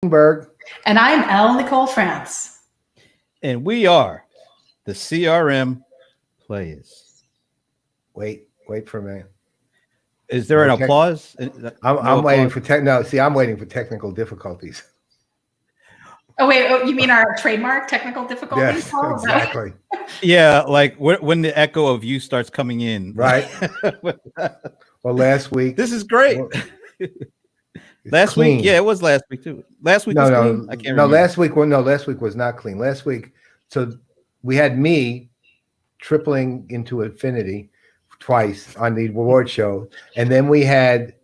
Berg. And I'm Elle Nicole France. And we are the CRM Playaz. Wait for a minute. Is there an applause? I'm waiting for I'm waiting for technical difficulties. Oh, wait, you mean our trademark technical difficulties? Yes, exactly. Yeah, like when the echo of you starts coming in. Right. Well, last week. This is great. Last week, yeah, it was last week too. Last week was clean. I can't remember. Last week was not clean. Last week, so we had me tripling into infinity twice on the award show, and then we had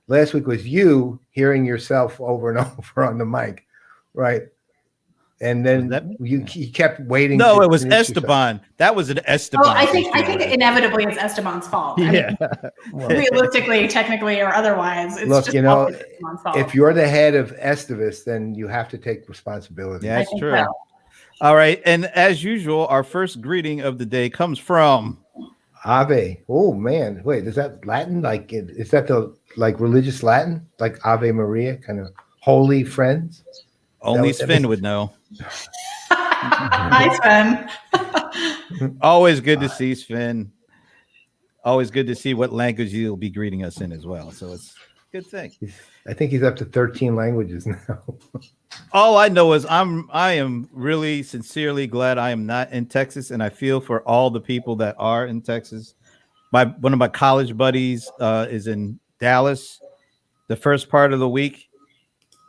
last week was you hearing yourself over and over on the mic, right? And then you kept waiting. No, it was Esteban. That was an Esteban. Oh, I think inevitably it's Esteban's fault. Yeah. Realistically, technically, or otherwise, it's look, just Esteban's fault. If you're the head of Estivus, then you have to take responsibility. Yeah, that's true. So. All right, and as usual, our first greeting of the day comes from Ave. Oh man, wait, is that Latin? Like, is that the religious Latin, like Ave Maria, kind of holy friends? Only Sven would know. Hi, Sven. Always good to see Sven. Always good to see what language you'll be greeting us in as well. So it's a good thing. I think he's up to 13 languages now. All I know is I am really sincerely glad I am not in Texas, and I feel for all the people that are in Texas. One of my college buddies is in Dallas. The first part of the week,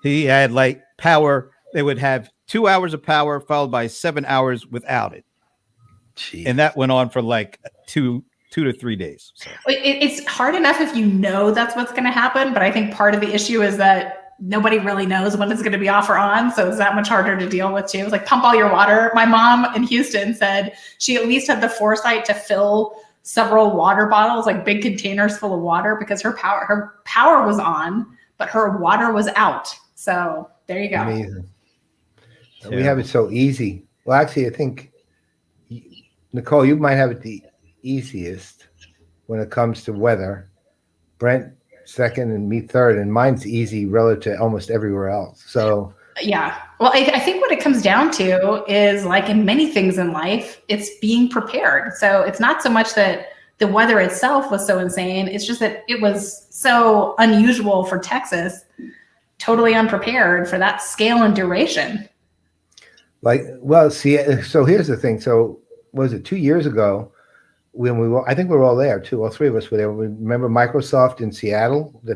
he had like power. They would have 2 hours of power followed by 7 hours without it. Jeez. And that went on for like two to 3 days. So. It's hard enough if you know that's what's going to happen, but I think part of the issue is that nobody really knows when it's going to be off or on, so it's that much harder to deal with too. It's like pump all your water. My mom in Houston said she at least had the foresight to fill several water bottles, like big containers full of water, because her power was on, but her water was out. So there you go. Amazing. We have it so easy. Well, actually, I think, Nicole, you might have it the easiest when it comes to weather. Brent second and me third, and mine's easy relative to almost everywhere else. So yeah. Well, I think what it comes down to is, like in many things in life, it's being prepared. So it's not so much that the weather itself was so insane. It's just that it was so unusual for Texas, totally unprepared for that scale and duration. So here's the thing. So was it 2 years ago when I think we were all there too. All three of us were there. Remember Microsoft in Seattle? Yeah.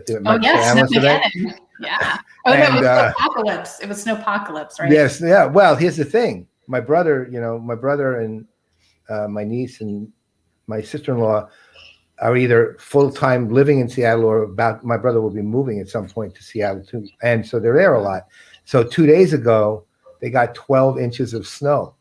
Oh, no, it was Snowpocalypse. It was Snowpocalypse, right? Yes. Yeah. Well, here's the thing. My brother and my niece and my sister-in-law are either full-time living in Seattle or my brother will be moving at some point to Seattle too. And so they're there a lot. So 2 days ago, they got 12 inches of snow,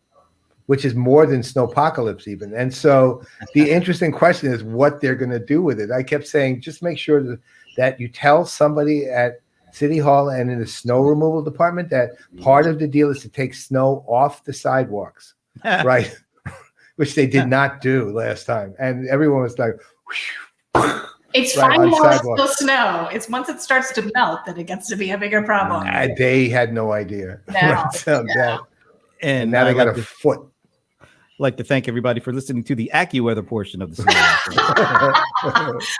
which is more than Snowpocalypse even. And so the interesting question is what they're going to do with it. I kept saying, just make sure that you tell somebody at City Hall and in the snow removal department that part of the deal is to take snow off the sidewalks, right? Which they did not do last time. And everyone was like, it's fine while it's still snow. It's once it starts to melt that it gets to be a bigger problem. They had no idea. No. And now they got a foot. I'd like to thank everybody for listening to the AccuWeather portion of the series.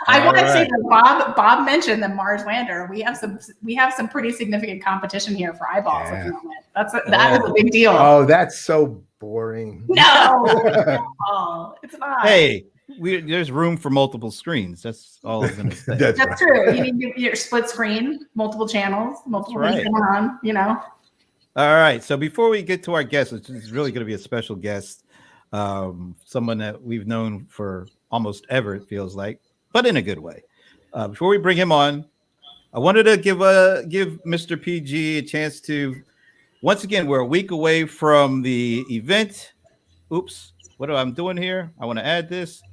I want to say that Bob mentioned that Mars lander. We have some pretty significant competition here for eyeballs at the moment. That is a big deal. Oh, that's so boring. No, it's not. Hey, there's room for multiple screens. That's all I'm going to say. That's true. You need your split screen, multiple channels, multiple things going on. All right. So before we get to our guest, which is really going to be a special guest, someone that we've known for almost ever, it feels like, but in a good way. Before we bring him on, I wanted to give Mr. PG a chance to, once again, we're a week away from the event. Oops, what am I doing here? I want to add this.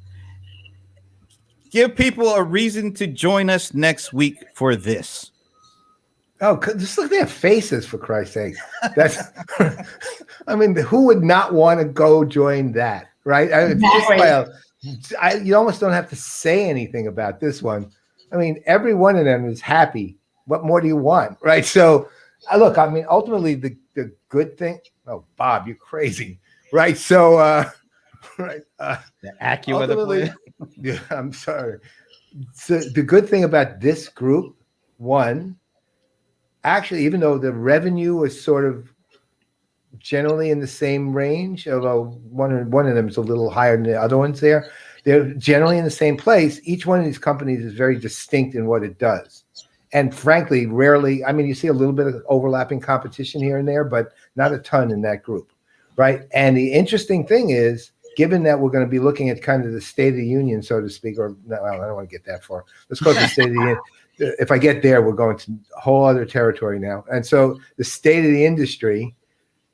Give people a reason to join us next week for this. Oh, just look at their faces, for Christ's sake. That's, I mean, who would not want to go join that, right? You almost don't have to say anything about this one. I mean, every one of them is happy. What more do you want, right? So look, I mean, ultimately, the good thing. Oh, Bob, you're crazy, right? So, right. The AccuWeather Ultimately, plan. yeah, I'm sorry. So the good thing about this group, one, actually, even though the revenue is sort of generally in the same range, although one of them is a little higher than the other ones there, they're generally in the same place. Each one of these companies is very distinct in what it does. And frankly, rarely, I mean, you see a little bit of overlapping competition here and there, but not a ton in that group, right? And the interesting thing is, given that we're going to be looking at kind of the State of the Union, so to speak, or no, I don't want to get that far. Let's go to the State of the Union. If I get there, we're going to a whole other territory now. And so the state of the industry,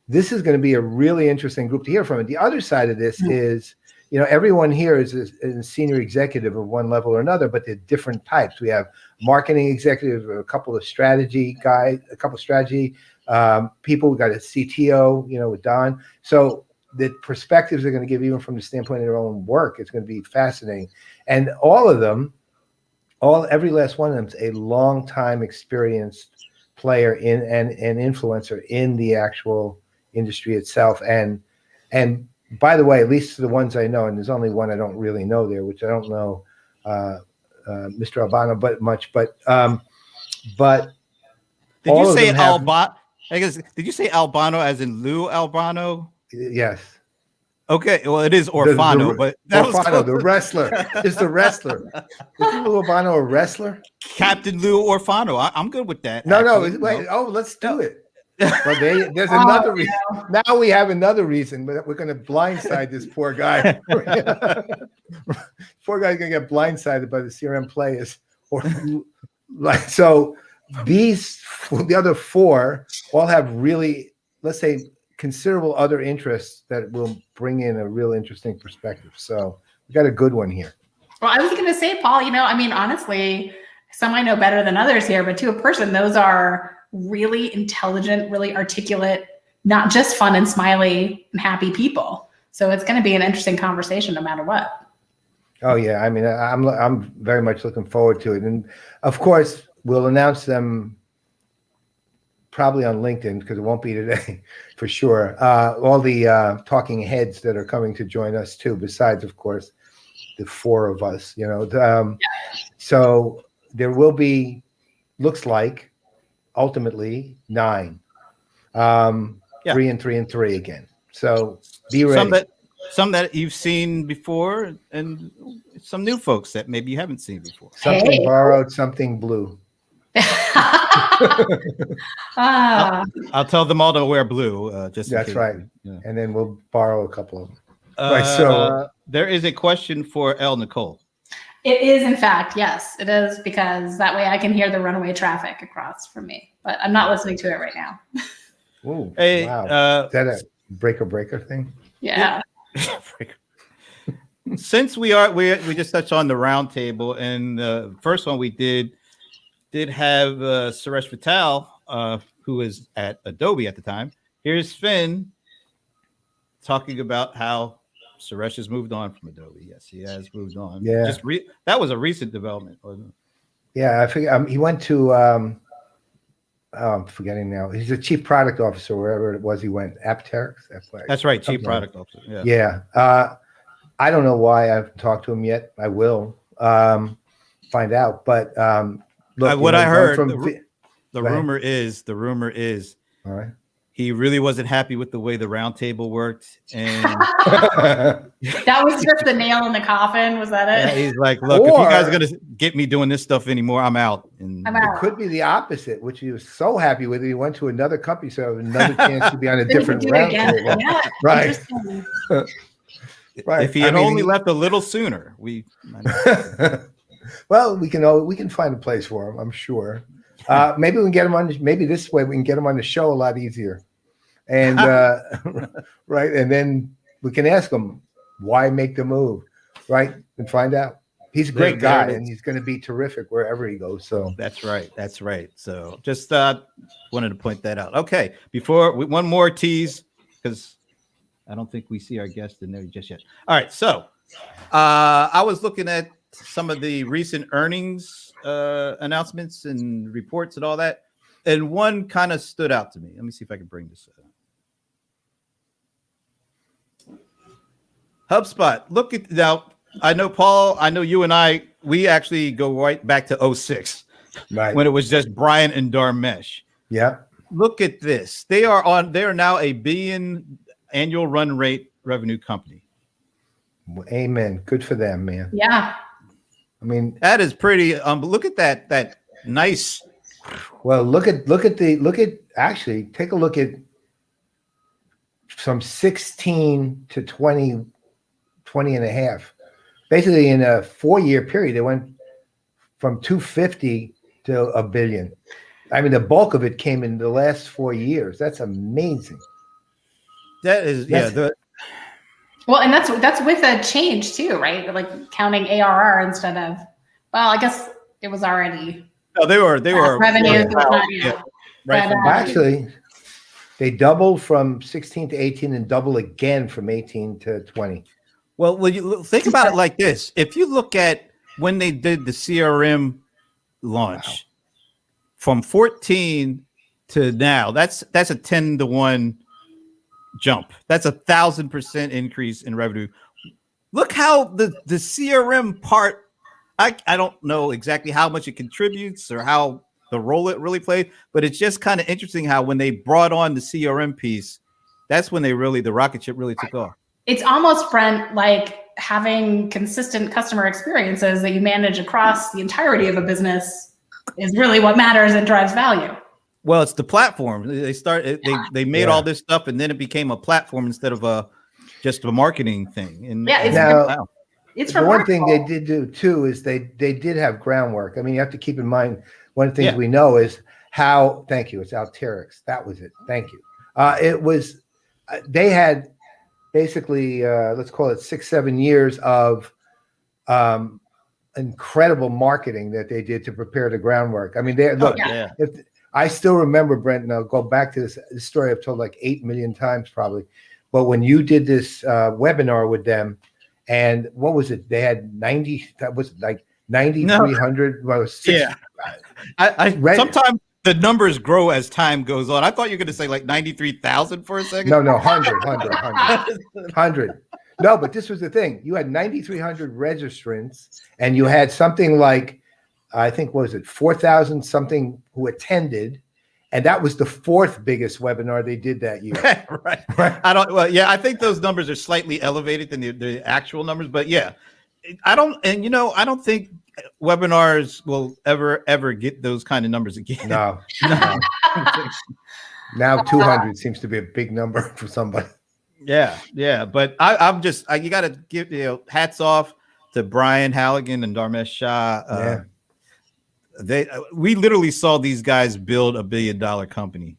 this is going to be a really interesting group to hear from. And the other side of this is, you know, everyone here is a senior executive of one level or another, but they're different types. We have marketing executives, a couple of strategy guys, a couple of strategy people. We got a CTO, you know, with Don. So the perspectives they're going to give, even from the standpoint of their own work, it's going to be fascinating. And all of them, every last one of them is a long time experienced player in and influencer in the actual industry itself. And by the way, at least the ones I know, and there's only one I don't really know there, which I don't know Mr. Albano but Did all you of say them have- Albano? I guess, did you say Albano as in Lou Albano? Yes. Okay, well, it is Orfano, but that was Orfano, close. the wrestler, is the wrestler. Isn't Lou Albano a wrestler? Captain Lou Orfano. I'm good with that. No, actually. wait. No. Oh, let's do it. Well, there's another reason. Now we have another reason, but we're going to blindside this poor guy. Poor guy's going to get blindsided by the CRM Playaz. Or like, so the other four all have really, let's say, considerable other interests that will bring in a real interesting perspective. So we got a good one here. Well, I was going to say, Paul, you know, I mean, honestly, some I know better than others here, but to a person, those are really intelligent, really articulate, not just fun and smiley and happy people. So it's going to be an interesting conversation no matter what. Oh yeah, I mean, I'm very much looking forward to it, and of course we'll announce them probably on LinkedIn because it won't be today for sure. All the talking heads that are coming to join us too, besides of course the four of us. You know, so there will be, looks like, ultimately 9, 3 and 3 and 3 again. So be ready. Some that you've seen before, and some new folks that maybe you haven't seen before. Something borrowed, something blue. I'll tell them all to wear blue. Just that's right. Yeah. And then we'll borrow a couple of them. Right. So there is a question for L. Nicole. It is, in fact, yes, it is, because that way I can hear the runaway traffic across from me. But I'm not listening to it right now. Ooh, hey, wow. Is that a breaker thing? Yeah. Since we just touched on the round table, and the first one we did have Suresh Vittal, who was at Adobe at the time. Here's Finn talking about how Suresh has moved on from Adobe. Yes, he has moved on. Yeah, that was a recent development, wasn't it? Yeah, I figure he went to. I'm forgetting now. He's a chief product officer wherever it was he went. Apteryx. That's right, chief product officer. Yeah. Yeah. I don't know why I haven't talked to him yet. I will find out. But look, what I heard, the rumor is, all right, he really wasn't happy with the way the round table worked, and that was just the nail in the coffin. Was that it? Yeah, he's like, look, if you guys are gonna get me doing this stuff anymore, I'm out. And I'm out. It could be the opposite, which he was so happy with. He went to another company, so another chance to be on a different round table. Yeah, right. Right. If he had only left a little sooner, well, we can find a place for him, I'm sure. Maybe we can get him on. Maybe this way we can get him on the show a lot easier. And right, and then we can ask him why make the move, right, and find out. He's a great guy, and he's going to be terrific wherever he goes. So that's right. So just wanted to point that out. Okay, before one more tease, because I don't think we see our guest in there just yet. All right, so I was looking at some of the recent earnings announcements and reports and all that. and one kind of stood out to me. Let me see if I can bring this up. HubSpot. Look at now. I know Paul. I know you and I. We actually go right back to 06, Right. when it was just Brian and Dharmesh. Yeah. Look at this. They are now a $1 billion annual run rate revenue company. Amen. Good for them, man. Yeah. I mean, That is pretty. Look at that nice. well, actually take a look at from 16 to 20 and a half. Basically, in a 4-year period, they went from 250 to $1 billion. I mean, the bulk of it came in the last 4 years. That's amazing. That is, Well, and that's with a change too, right? Like counting ARR instead of, well, I guess it was already. No, they were revenue. Right. But, Actually, they doubled from 16 to 18 and double again from 18 to 20. Well, you think about it like this. If you look at when they did the CRM launch from 14 to now, that's a 10-to-1 jump. That's 1,000% increase in revenue. Look how the CRM part, I don't know exactly how much it contributes or how the role it really played, but it's just kind of interesting how when they brought on the CRM piece, that's when the rocket ship really took off. it's almost, Brent, like having consistent customer experiences that you manage across the entirety of a business is really what matters and drives value. Well, it's the platform. They made all this stuff, and then it became a platform instead of just a marketing thing. And it's the one thing they did do too is they did have groundwork. I mean, you have to keep in mind one of the things we know is how. Thank you. It's Alteryx. That was it. Thank you. It was. They had basically let's call it 6-7 years of incredible marketing that they did to prepare the groundwork. I mean, I still remember, Brent, and I'll go back to this story I've told like 8 million times probably. But when you did this webinar with them, and what was it? They had 9,300. Well, I sometimes the numbers grow as time goes on. I thought you were going to say like 93,000 for a second. No, 100. No, but this was the thing. You had 9,300 registrants, and you had something like, I think, what was it, 4,000 something who attended, and that was the 4th biggest webinar they did that year. Right. I think those numbers are slightly elevated than the actual numbers, but I don't think webinars will ever get those kind of numbers again. No. Now 200 seems to be a big number for somebody. Yeah. But I'm just, you got to give hats off to Brian Halligan and Dharmesh Shah. We literally saw these guys build $1 billion company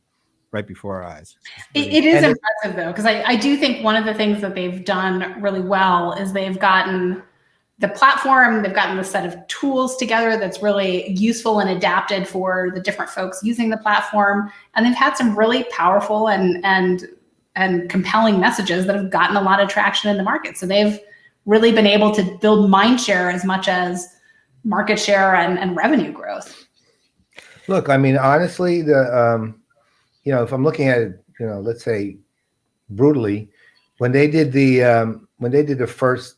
right before our eyes. It is impressive though, because I do think one of the things that they've done really well is they've gotten the platform, they've gotten the set of tools together that's really useful and adapted for the different folks using the platform. And they've had some really powerful and compelling messages that have gotten a lot of traction in the market. So they've really been able to build mind share as much as market share and revenue growth. Look, I mean, honestly, if I'm looking at it, let's say brutally, when they did the first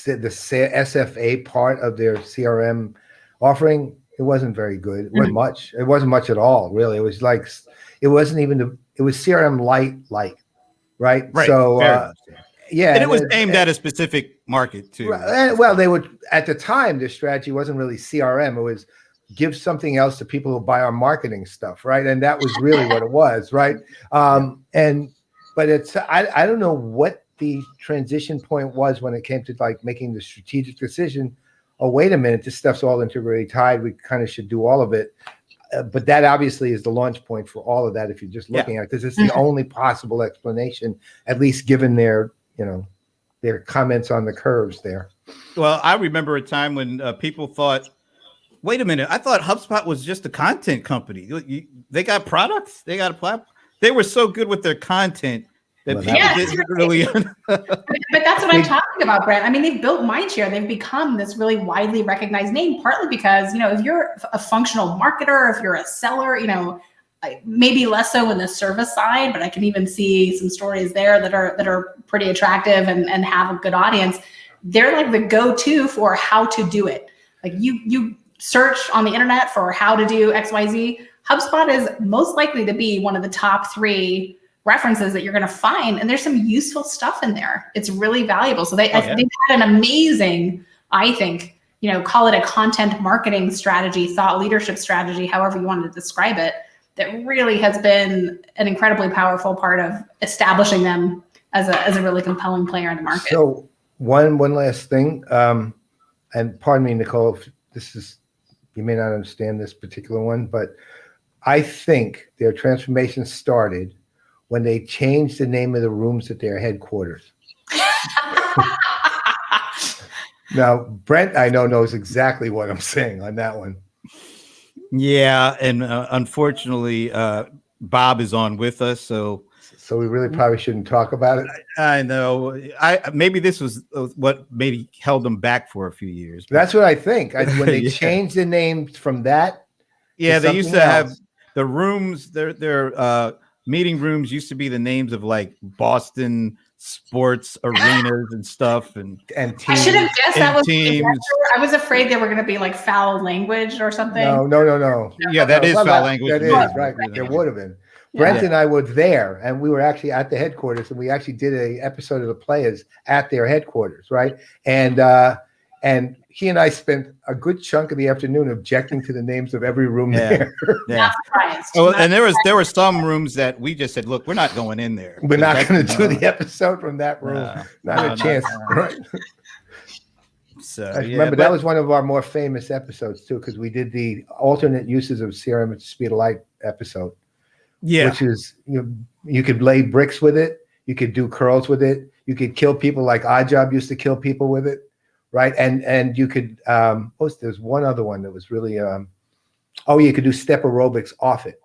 the SFA part of their CRM offering, it wasn't very good. It wasn't much. It wasn't much at all, really. It was like, it wasn't even it was CRM light, right? So, and it was aimed at a specific market too. Well, they would, at the time, their strategy wasn't really CRM. It was give something else to people who buy our marketing stuff, right? And that was really what it was, right? But it's, I don't know what the transition point was when it came to like making the strategic decision. Oh, wait a minute, this stuff's all integrated tied. We kind of should do all of it. But that obviously is the launch point for all of that if you're just looking at it, because it's the only possible explanation, at least given their comments on the curves there. Well, I remember a time when people thought, wait a minute, I thought HubSpot was just a content company. They got products, they got a platform. They were so good with their content that Well, people Yeah, didn't really. but that's what I'm talking about, Brent. I mean, they've built mindshare. They've become this really widely recognized name, partly because, if you're a functional marketer, if you're a seller, maybe less so in the service side, but I can even see some stories there that are pretty attractive and have a good audience. They're like the go-to for how to do it. Like you search on the internet for how to do XYZ. HubSpot is most likely to be one of the top 3 references that you're going to find, and there's some useful stuff in there. It's really valuable. So they've had an amazing, I think, call it a content marketing strategy, thought leadership strategy, however you want to describe it, that really has been an incredibly powerful part of establishing them as a really compelling player in the market. So one last thing, and pardon me, Nicole, if you may not understand this particular one, but I think their transformation started when they changed the name of the rooms at their headquarters. Now, Brent, I know, knows exactly what I'm saying on that one. Yeah, and unfortunately, Bob is on with us, so we really probably shouldn't talk about it. I know. Maybe this was what maybe held them back for a few years. That's what I think. When they changed the name from that, they used to have the rooms. Their meeting rooms used to be the names of like Boston sports arenas and stuff, and teams. I should have guessed that was teams. I was afraid they were going to be like foul language or something. No. Yeah, that is foul language. That is right. There would have been. Brent and I were there, and we were actually at the headquarters, and we actually did an episode of the Playaz at their headquarters, right? And he and I spent a good chunk of the afternoon objecting to the names of every room there. Not surprised. Oh, and there were some rooms that we just said, look, we're not going in there. We're not going to do the episode from that room. Not a chance. Right. So remember, that was one of our more famous episodes too, because we did the alternate uses of CRM at the speed of light episode. Yeah, which is you could lay bricks with it, you could do curls with it, you could kill people like Oddjob used to kill people with it, right? And you could there's one other one that was really you could do step aerobics off it,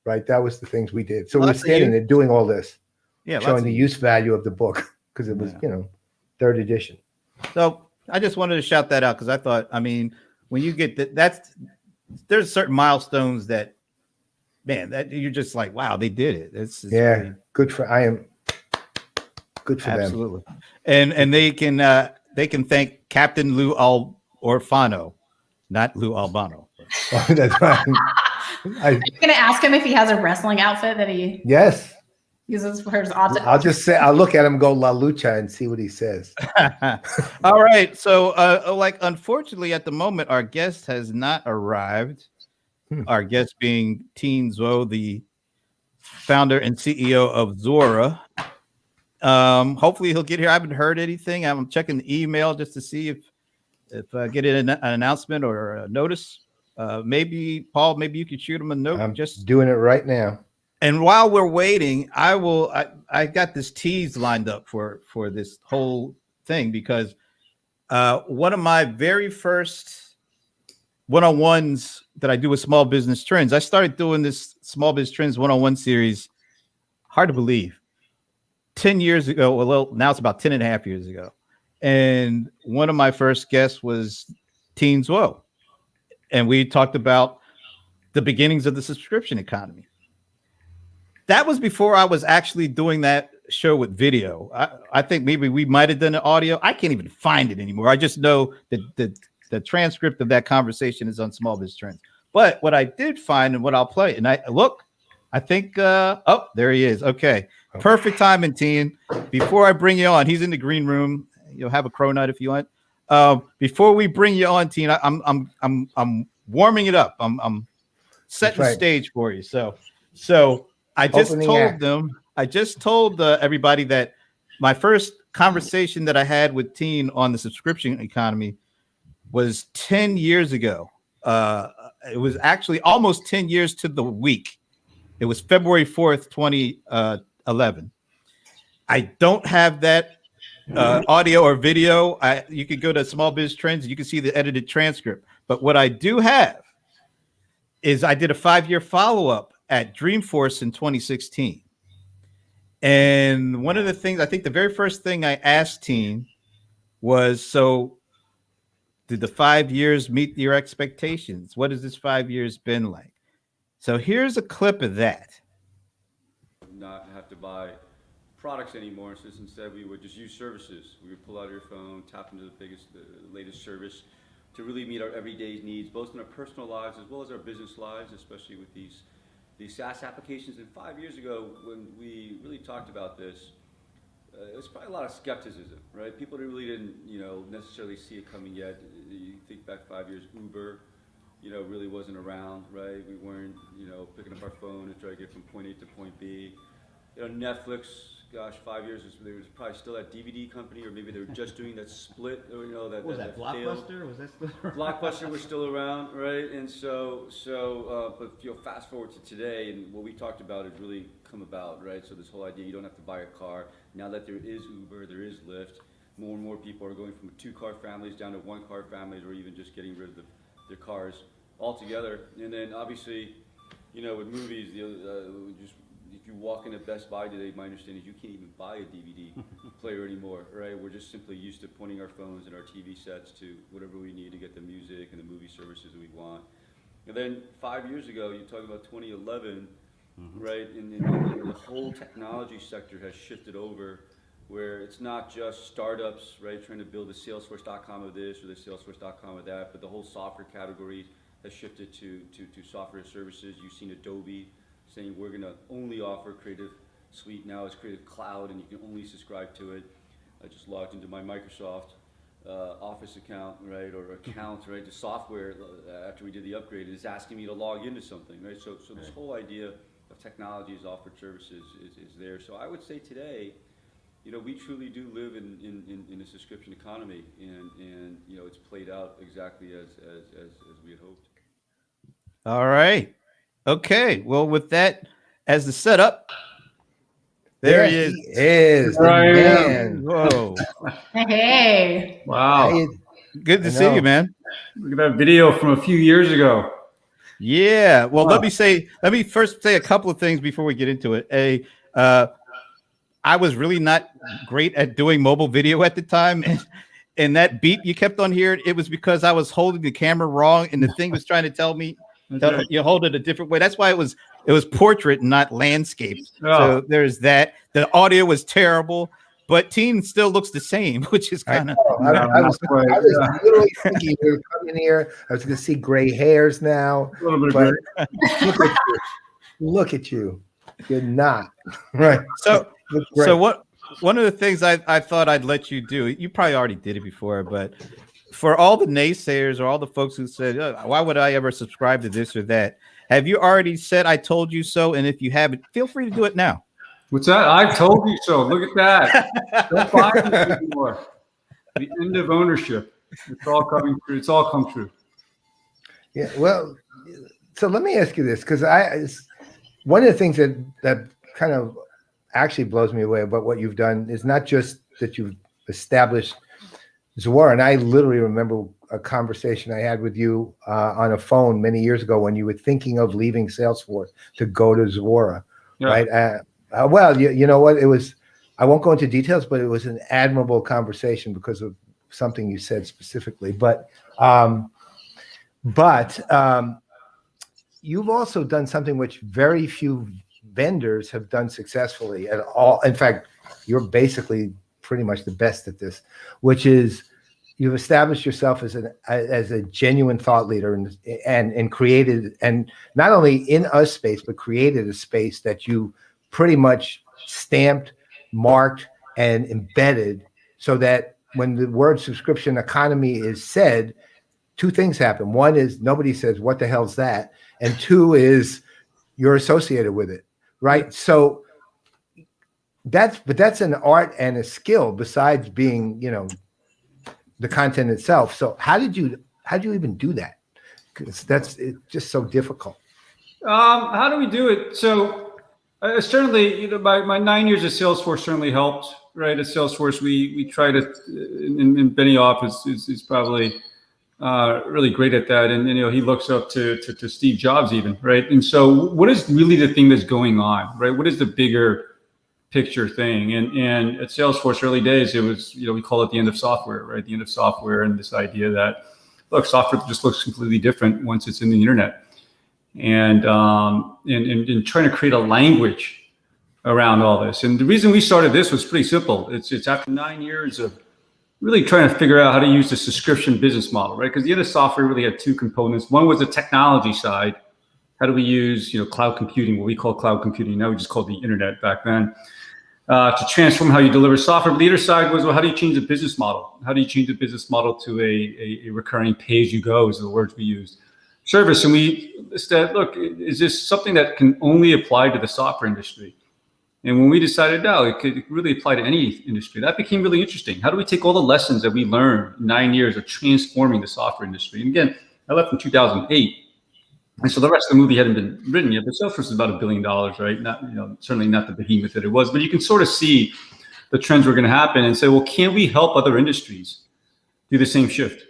right? That was the things we did. So we were standing there doing all this, showing the use value of the book because it was 3rd edition. So I just wanted to shout that out because I thought, I mean, when you get there's certain milestones that. Man, that you're just like, wow, they did it. It's really, good for them. Absolutely. And they can thank Captain Lou Orfano, not Lou Albano. Oh, that's right. Are you gonna ask him if he has a wrestling outfit that he uses for his object? I'll just say I'll look at him, go La Lucha, and see what he says. All right. So unfortunately at the moment our guest has not arrived. Our guest being Tien Tzuo, the founder and CEO of Zuora. Hopefully he'll get here. I haven't heard anything. I'm checking the email just to see if I get an announcement or a notice. Maybe Paul, maybe you could shoot him a note. I'm just doing it right now. And while we're waiting, I got this tease lined up for this whole thing because one of my very first one-on-ones that I do with Small Business Trends. I started doing this Small Business Trends one-on-one series, hard to believe, 10 years ago. Well, now it's about 10 and a half years ago. And one of my first guests was Tien Tzuo. And we talked about the beginnings of the subscription economy. That was before I was actually doing that show with video. I think maybe we might have done the audio. I can't even find it anymore. I just know that the transcript of that conversation is on Small Business Trends. But what I did find and what I'll play, and I think, there he is. Okay. Perfect timing, Tien. Before I bring you on, he's in the green room. You'll have a cronut if you want. Before we bring you on, Tien, I'm warming it up. I'm setting the stage for you. So I just told everybody that my first conversation that I had with Tien on the subscription economy was 10 years ago. It was actually almost 10 years to the week. It was February 4th, 2011. I don't have that audio or video. You could go to Small Biz Trends and you can see the edited transcript. But what I do have is I did a 5-year follow-up at Dreamforce in 2016. And one of the things, I think the very first thing I asked Tien was, so did the 5 years meet your expectations? What has this 5 years been like? So here's a clip of that. Not have to buy products anymore. So instead, we would just use services. We would pull out your phone, tap into the latest service to really meet our everyday needs, both in our personal lives as well as our business lives, especially with these SaaS applications. And 5 years ago, when we really talked about this, it was probably a lot of skepticism, right? People really didn't, necessarily see it coming yet. You think back 5 years, Uber, really wasn't around, right? We weren't, picking up our phone and trying to get from point A to point B. Netflix, gosh, 5 years, there was probably still that DVD company, or maybe they were just doing that split, or, that What was that, Blockbuster? Was that still around? Blockbuster was still around, right? And but fast forward to today, and what we talked about has really come about, right? So this whole idea, you don't have to buy a car. Now that there is Uber, there is Lyft, more and more people are going from 2-car families down to 1-car families, or even just getting rid of their cars altogether. And then obviously, with movies, if you walk into Best Buy today, my understanding is you can't even buy a DVD player anymore, right? We're just simply used to pointing our phones and our TV sets to whatever we need to get the music and the movie services that we want. And then 5 years ago, you're talking about 2011, right? And the whole technology sector has shifted over, where it's not just startups, right, trying to build the Salesforce.com of this or the Salesforce.com of that, but the whole software category has shifted to software services. You've seen Adobe saying we're going to only offer Creative Suite now as Creative Cloud, and you can only subscribe to it. I just logged into my Microsoft Office account, right, or account, right, the software after we did the upgrade is asking me to log into something, right? So this whole idea of technology as offered services is there. So I would say today, we truly do live in a subscription economy, and it's played out exactly as we had hoped. All right. Okay. Well, with that as the setup, there he is. He is the man. Whoa. Hey. Wow. Good to see you, man. Look at that video from a few years ago. Yeah. Well, Wow. let me first say a couple of things before we get into it. I was really not great at doing mobile video at the time. And that beep you kept on hearing, it was because I was holding the camera wrong and the thing was trying to tell me you hold it a different way. That's why it was portrait and not landscape. Oh. So there's that. The audio was terrible, but Tien still looks the same, which is kind of. I was literally thinking we were coming here. I was going to see gray hairs now. A little bit But of look at you. Look at you. You're not. Right. So what? One of the things I thought I'd let you do, you probably already did it before, but for all the naysayers or all the folks who said, oh, why would I ever subscribe to this or that? Have you already said, I told you so? And if you haven't, feel free to do it now. What's that? I told you so. Look at that. Don't buy it anymore. The end of ownership. It's all coming true. It's all come true. Yeah. Well, so let me ask you this, because one of the things that kind of actually blows me away about what you've done is not just that you've established Zuora. And I literally remember a conversation I had with you on a phone many years ago when you were thinking of leaving Salesforce to go to Zuora, right? Well, you know what? It was, I won't go into details, but it was an admirable conversation because of something you said specifically. But you've also done something which very few vendors have done successfully at all. In fact, you're basically pretty much the best at this, which is you've established yourself as a genuine thought leader and created, and not only in a space, but created a space that you pretty much stamped, marked, and embedded so that when the word subscription economy is said, two things happen. One is nobody says, what the hell's that? And two is you're associated with it, right? So that's an art and a skill besides being, the content itself. So how do you even do that? Because it's just so difficult. How do we do it? So certainly, my 9 years at Salesforce certainly helped, right? At Salesforce, we try to, and Benioff is probably really great at that. And he looks up to Steve Jobs even, right? And so what is really the thing that's going on, right? What is the bigger picture thing. And at Salesforce early days, it was, we call it the end of software, right? The end of software, and this idea that, look, software just looks completely different once it's in the internet. And trying to create a language around all this. And the reason we started this was pretty simple. It's after 9 years of really trying to figure out how to use the subscription business model, right? Because the other software really had two components. One was the technology side. How do we use, cloud computing, what we call cloud computing, now we just called the internet back then, to transform how you deliver software. But the other side was, well, how do you change the business model? How do you change the business model to a recurring pay-as-you-go, is the words we used, service? And we said, look, is this something that can only apply to the software industry? And when we decided, no, it could really apply to any industry, that became really interesting. How do we take all the lessons that we learned in 9 years of transforming the software industry? And again, I left in 2008. And so the rest of the movie hadn't been written yet, but Salesforce is about $1 billion, right? Not, certainly not the behemoth that it was, but you can sort of see the trends were going to happen and say, well, can we help other industries do the same shift?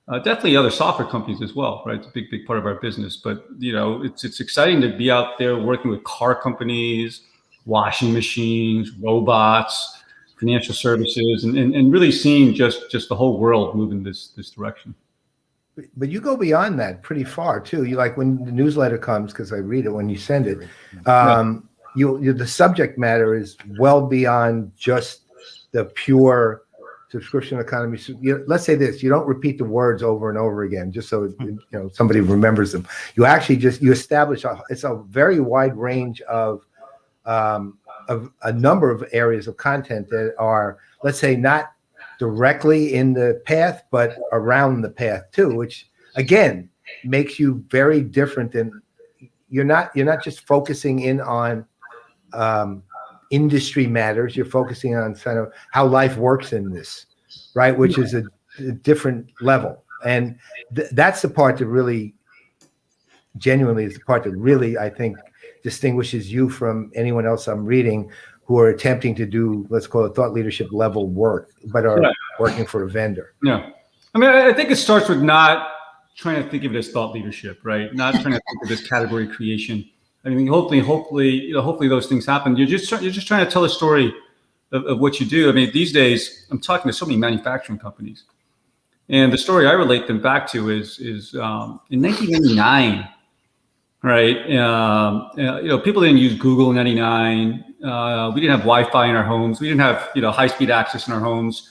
Definitely other software companies as well, right? It's a big part of our business, but it's exciting to be out there working with car companies, washing machines, robots, financial services, and really seeing just the whole world move in this direction. But you go beyond that pretty far too. You, like, when the newsletter comes, because I read it when you send it, the subject matter is well beyond just the pure subscription economy. So, let's say this: you don't repeat the words over and over again just so somebody remembers them. You actually you establish it's a very wide range of a number of areas of content that are, let's say, not directly in the path, but around the path too, which again makes you very different than you're not just focusing in on industry matters. You're focusing on kind of how life works in this, right? Which is a different level. And that's the part that really genuinely is the part that really, I think, distinguishes you from anyone else I'm reading who are attempting to do, let's call it, thought leadership level work, but are working for a vendor. Yeah. I mean, I think it starts with not trying to think of it as thought leadership, right? Not trying to think of this category creation. I mean, hopefully those things happen. You're just trying to tell a story of what you do. I mean, these days, I'm talking to so many manufacturing companies, and the story I relate them back to is in 1999, right? People didn't use Google in 99. We didn't have Wi-Fi in our homes. We didn't have high-speed access in our homes.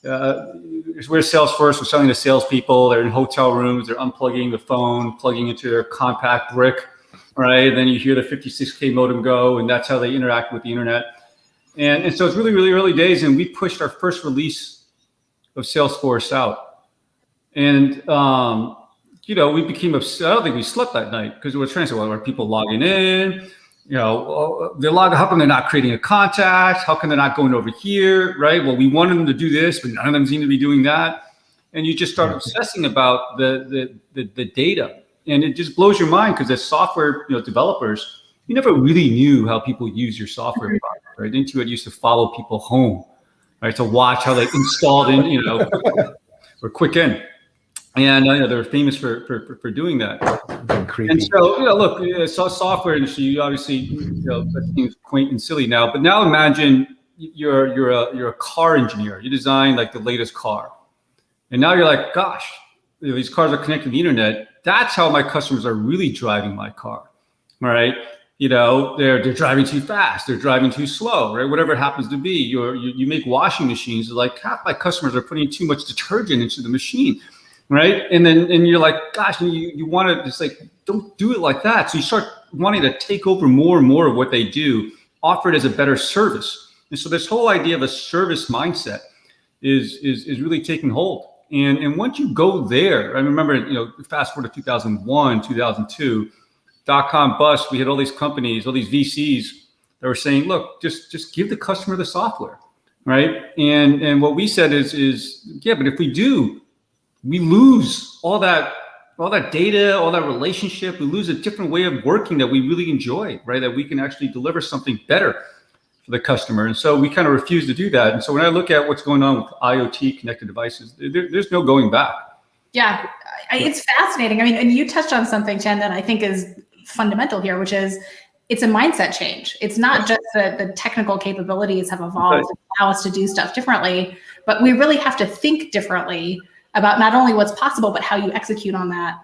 We're Salesforce. We're selling to salespeople. They're in hotel rooms. They're unplugging the phone, plugging into their compact brick, right? And then you hear the 56K modem go, and that's how they interact with the internet. And so it's really, really early days, and we pushed our first release of Salesforce out. And we became obsessed. I don't think we slept that night because we were trying to say, well, are people logging in? They're logging. How come they're not creating a contact? How come they're not going over here? Right. Well, we wanted them to do this, but none of them seem to be doing that. And you just start obsessing about the data, and it just blows your mind because as software developers, you never really knew how people use your software product, right? Didn't you? It used to follow people home, right, to watch how they installed in, or Quick In. And they're famous for doing that. And so, look, software industry, you obviously, that seems quaint and silly now. But now imagine you're a car engineer. You design like the latest car, and now you're like, gosh, these cars are connected to the internet. That's how my customers are really driving my car. All right, they're driving too fast. They're driving too slow. Right, whatever it happens to be. You make washing machines. Like half my customers are putting too much detergent into the machine. Right. And you're like, gosh, you want to just like, don't do it like that. So you start wanting to take over more and more of what they do, offer it as a better service. And so this whole idea of a service mindset is really taking hold. And once you go there, I remember, fast forward to 2001, 2002, .com bust, we had all these companies, all these VCs that were saying, look, just give the customer the software. Right. And what we said is, yeah, but if we do, we lose all that data, all that relationship. We lose a different way of working that we really enjoy, right? That we can actually deliver something better for the customer. And so we kind of refuse to do that. And so when I look at what's going on with IoT, connected devices, there's no going back. Yeah, it's fascinating. I mean, and you touched on something, Tien, that I think is fundamental here, which is it's a mindset change. It's not just that the technical capabilities have evolved to allow us to do stuff differently, but we really have to think differently about not only what's possible, but how you execute on that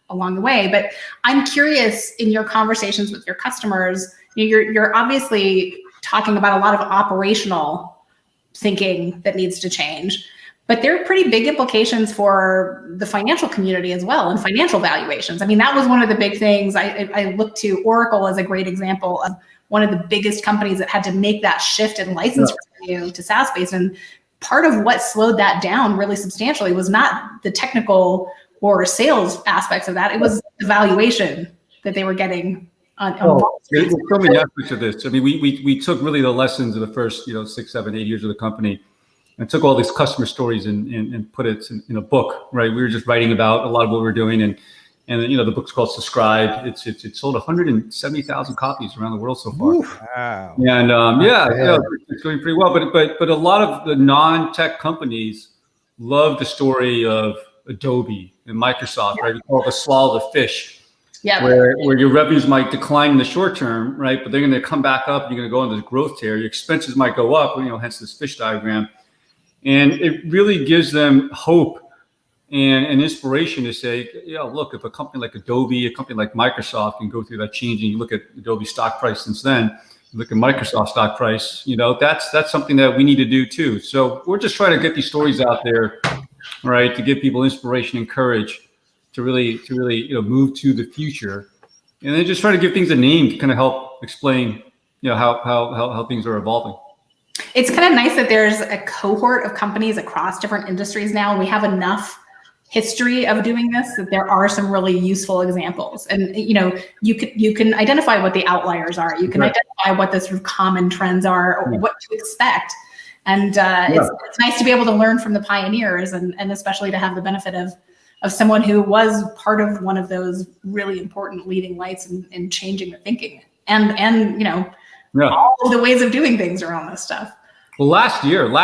along the way. But I'm curious, in your conversations with your customers, you're obviously talking about a lot of operational thinking that needs to change, but there are pretty big implications for the financial community as well, and financial valuations. I mean, that was one of the big things. I look to Oracle as a great example of one of the biggest companies that had to make that shift in license revenue to SaaS-based. And part of what slowed that down really substantially was not the technical or sales aspects of that. It was the valuation that they were getting on there's so many aspects of this. I mean, we took really the lessons of the first 6, 7, 8 years of the company, and took all these customer stories and put it in a book, right? We were just writing about a lot of what we were doing, and the book's called Subscribe. It's sold 170,000 copies around the world so far. Wow. And it's going pretty well. But a lot of the non-tech companies love the story of Adobe and Microsoft, right? We call it the swallow the fish. Yeah. Where your revenues might decline in the short term, right? But they're going to come back up. You're going to go into this growth tier. Your expenses might go up, hence this fish diagram. And it really gives them hope and inspiration to say, look, if a company like Adobe, a company like Microsoft can go through that change, and you look at Adobe stock price since then, you look at Microsoft stock price, that's something that we need to do too. So we're just trying to get these stories out there, right, to give people inspiration and courage to really move to the future, and then just try to give things a name to kind of help explain how things are evolving. It's kind of nice that there's a cohort of companies across different industries now, and we have enough history of doing this that there are some really useful examples. And you can identify what the outliers are. You can identify what the sort of common trends are, or what to expect. And it's nice to be able to learn from the pioneers, and especially to have the benefit of someone who was part of one of those really important leading lights in changing the thinking and all of the ways of doing things around this stuff. Well, last year was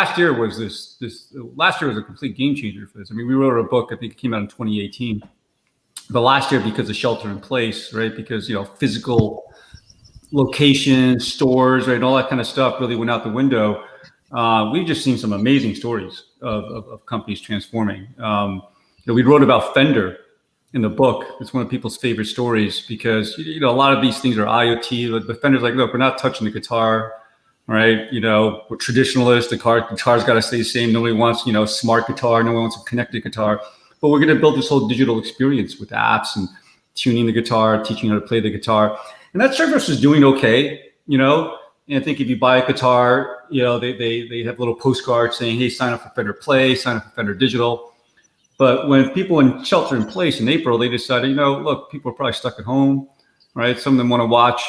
last year was a complete game changer for this. I mean, we wrote a book, I think it came out in 2018, but last year, because of shelter in place, right? Because, physical locations, stores, right? And all that kind of stuff really went out the window. We've just seen some amazing stories of companies transforming. We wrote about Fender in the book. It's one of people's favorite stories, because a lot of these things are IoT, but Fender's like, look, we're not touching the guitar, right? We're traditionalists. The guitar's got to stay the same. Nobody wants smart guitar. No one wants a connected guitar. But we're going to build this whole digital experience with apps and tuning the guitar, teaching how to play the guitar. And that service is doing okay. And I think if you buy a guitar, they have little postcards saying, hey, sign up for Fender Play, sign up for Fender Digital. But when people in shelter in place in April, they decided, look, people are probably stuck at home, right? Some of them want to watch,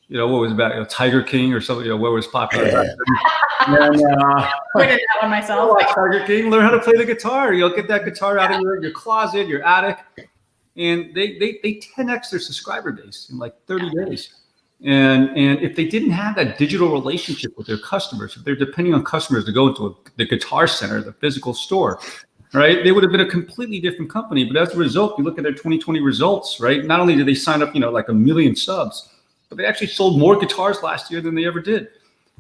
what was it about, Tiger King or something, what was popular back then. And, I did that one myself. Tiger King, learn how to play the guitar. Get that guitar out of your closet, your attic. And they 10x their subscriber base in like 30 days. And if they didn't have that digital relationship with their customers, if they're depending on customers to go into the Guitar Center, the physical store, right, they would have been a completely different company. But as a result, you look at their 2020 results, right? Not only did they sign up, like 1 million subs, but they actually sold more guitars last year than they ever did.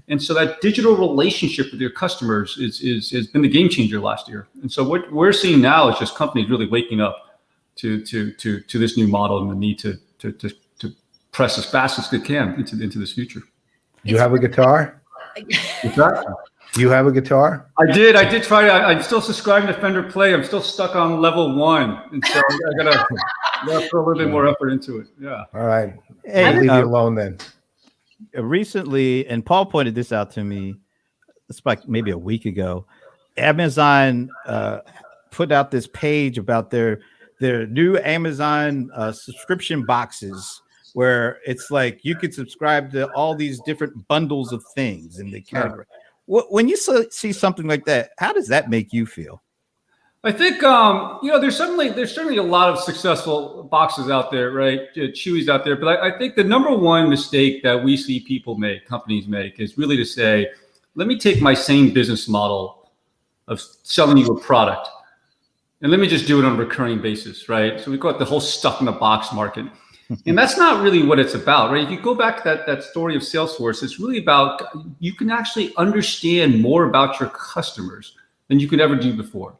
And so that digital relationship with your customers has been the game changer last year. And so what we're seeing now is just companies really waking up to this new model and the need to press as fast as they can into this future. You have a guitar? What's that? Do you have a guitar? I did try. I'm still subscribing to Fender Play. I'm still stuck on level 1, and so I gotta put a little bit more effort into it. Yeah. All right. Hey, I'll leave you alone then. Recently, and Paul pointed this out to me, it's like maybe a week ago. Amazon put out this page about their new Amazon subscription boxes, where it's like you could subscribe to all these different bundles of things in the category. When you see something like that, how does that make you feel? I think there's certainly a lot of successful boxes out there, right? Chewies out there, but I think the number one mistake that we see companies make, is really to say, let me take my same business model of selling you a product, and let me just do it on a recurring basis, right? So we call it the whole stuff in the box market. And that's not really what it's about, right? If you go back to that story of Salesforce, it's really about, you can actually understand more about your customers than you could ever do before,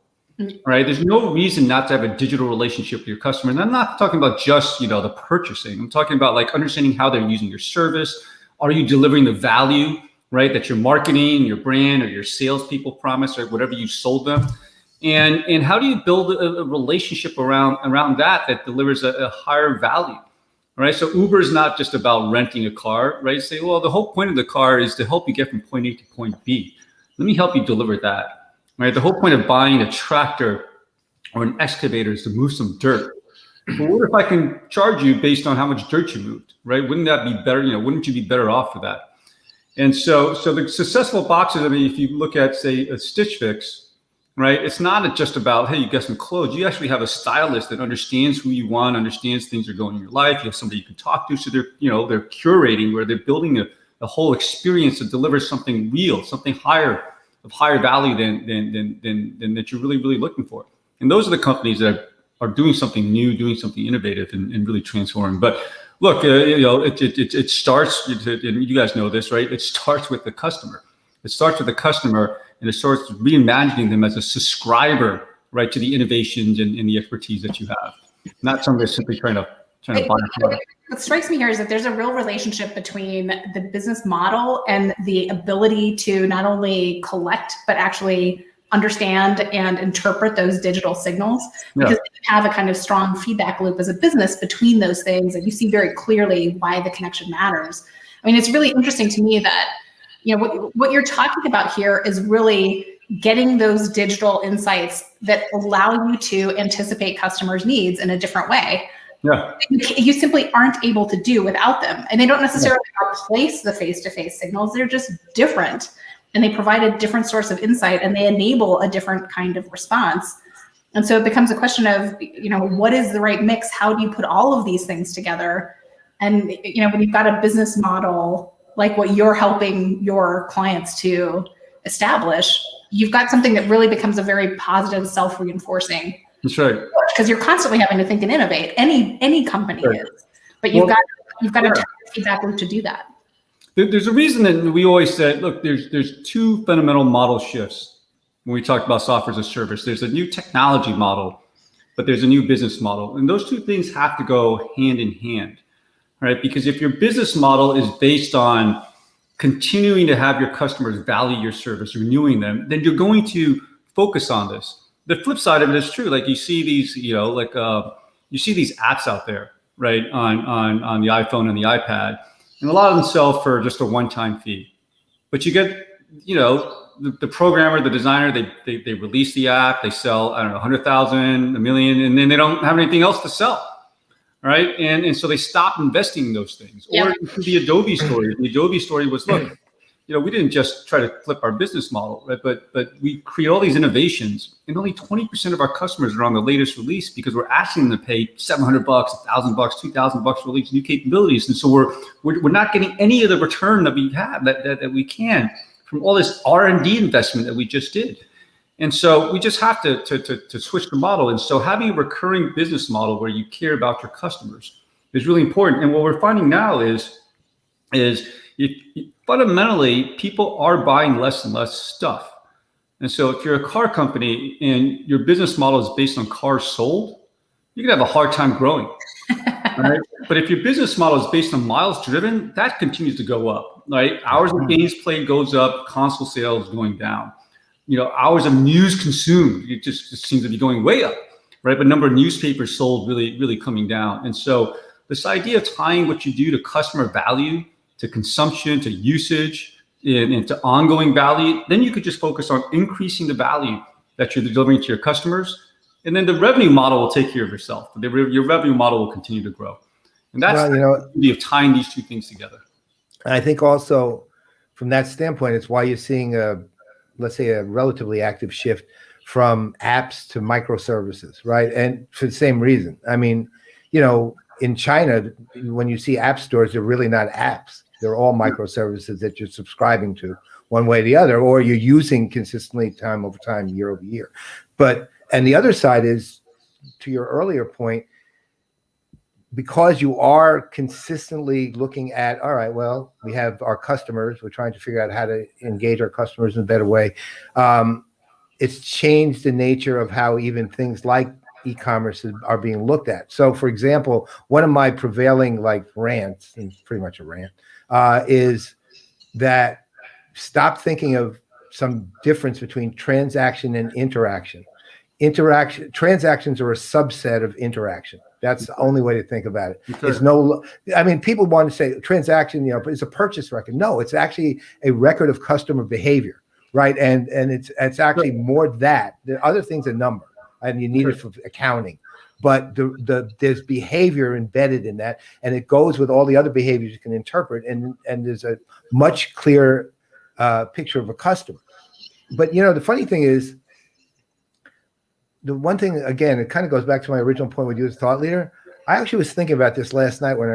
right? There's no reason not to have a digital relationship with your customer. And I'm not talking about just, the purchasing. I'm talking about like understanding how they're using your service. Are you delivering the value, right, that your marketing, your brand, or your salespeople promise, or whatever you sold them? And how do you build a relationship around that delivers a higher value? Right. So Uber is not just about renting a car, right? Say, well, the whole point of the car is to help you get from point A to point B. Let me help you deliver that. Right. The whole point of buying a tractor or an excavator is to move some dirt. But what if I can charge you based on how much dirt you moved? Right. Wouldn't that be better? Wouldn't you be better off for that? And so the successful boxes, I mean, if you look at, say, a Stitch Fix, right? It's not just about, hey, you got some clothes. You actually have a stylist that understands who you want, understands things are going in your life. You have somebody you can talk to. So they're curating, where they're building a whole experience that delivers something real, something of higher value than that you're really, really looking for. And those are the companies that are doing something new, doing something innovative, and really transforming. But look, it starts, and you guys know this, right? It starts with the customer. It starts with the customer, and it starts reimagining them as a subscriber, right, to the innovations and the expertise that you have. Not somebody that's simply trying to buy a product. What strikes me here is that there's a real relationship between the business model and the ability to not only collect, but actually understand and interpret those digital signals, because you have a kind of strong feedback loop as a business between those things, and you see very clearly why the connection matters. I mean, it's really interesting to me that what you're talking about here is really getting those digital insights that allow you to anticipate customers' needs in a different way. Yeah. You simply aren't able to do without them. And they don't necessarily replace the face-to-face signals. They're just different. And they provide a different source of insight, and they enable a different kind of response. And so it becomes a question of, what is the right mix? How do you put all of these things together? And, when you've got a business model like what you're helping your clients to establish, you've got something that really becomes a very positive, self-reinforcing. That's right. Because you're constantly having to think and innovate. Any company is, but you've got to turn the feedback loop to do that. There's a reason that we always said, look, there's two fundamental model shifts when we talk about software as a service. There's a new technology model, but there's a new business model, and those two things have to go hand in hand. Right? Because if your business model is based on continuing to have your customers value your service, renewing them, then you're going to focus on this. The flip side of it is true. Like you see these, you see these apps out there, right, on the iPhone and the iPad, and a lot of them sell for just a one-time fee. But you get, the programmer, the designer, they release the app, they sell, 100,000, $1 million, and then they don't have anything else to sell. Right. And so they stopped investing in those things. Or the Adobe story. The Adobe story was, look, we didn't just try to flip our business model, right? But we create all these innovations, and only 20% of our customers are on the latest release because we're asking them to pay $700, $1,000, $2,000 for these new capabilities. And so we're not getting any of the return that we have that we can from all this R&D investment that we just did. And so we just have to switch the model. And so having a recurring business model where you care about your customers is really important. And what we're finding now is fundamentally people are buying less and less stuff. And so if you're a car company and your business model is based on cars sold, you're gonna have a hard time growing. Right? But if your business model is based on miles driven, that continues to go up. Right? Hours of games played goes up, console sales going down. Hours of news consumed, it just seems to be going way up, right? But number of newspapers sold really, really coming down. And so this idea of tying what you do to customer value, to consumption, to usage, and to ongoing value, then you could just focus on increasing the value that you're delivering to your customers. And then the revenue model will take care of yourself. Your revenue model will continue to grow. And that's the beauty of tying these two things together. I think also from that standpoint, it's why you're seeing let's say a relatively active shift from apps to microservices, right? And for the same reason. I mean, in China, when you see app stores, they're really not apps. They're all microservices that you're subscribing to one way or the other, or you're using consistently time over time, year over year. And the other side is, to your earlier point, because you are consistently looking at, all right, well, we have our customers, we're trying to figure out how to engage our customers in a better way. It's changed the nature of how even things like e-commerce are being looked at. So for example, one of my prevailing like rants, and pretty much a rant, is that stop thinking of some difference between transaction and interaction. Transactions are a subset of interaction. That's the only way to think about it. Okay. It's no, I mean, people want to say transaction, it's a purchase record. No, it's actually a record of customer behavior, right? And it's actually more that. The other thing's a number, and you need it for accounting. But there's behavior embedded in that, and it goes with all the other behaviors you can interpret, and there's a much clearer picture of a customer. But the funny thing is, the one thing, again, it kind of goes back to my original point with you as a thought leader. I actually was thinking about this last night when I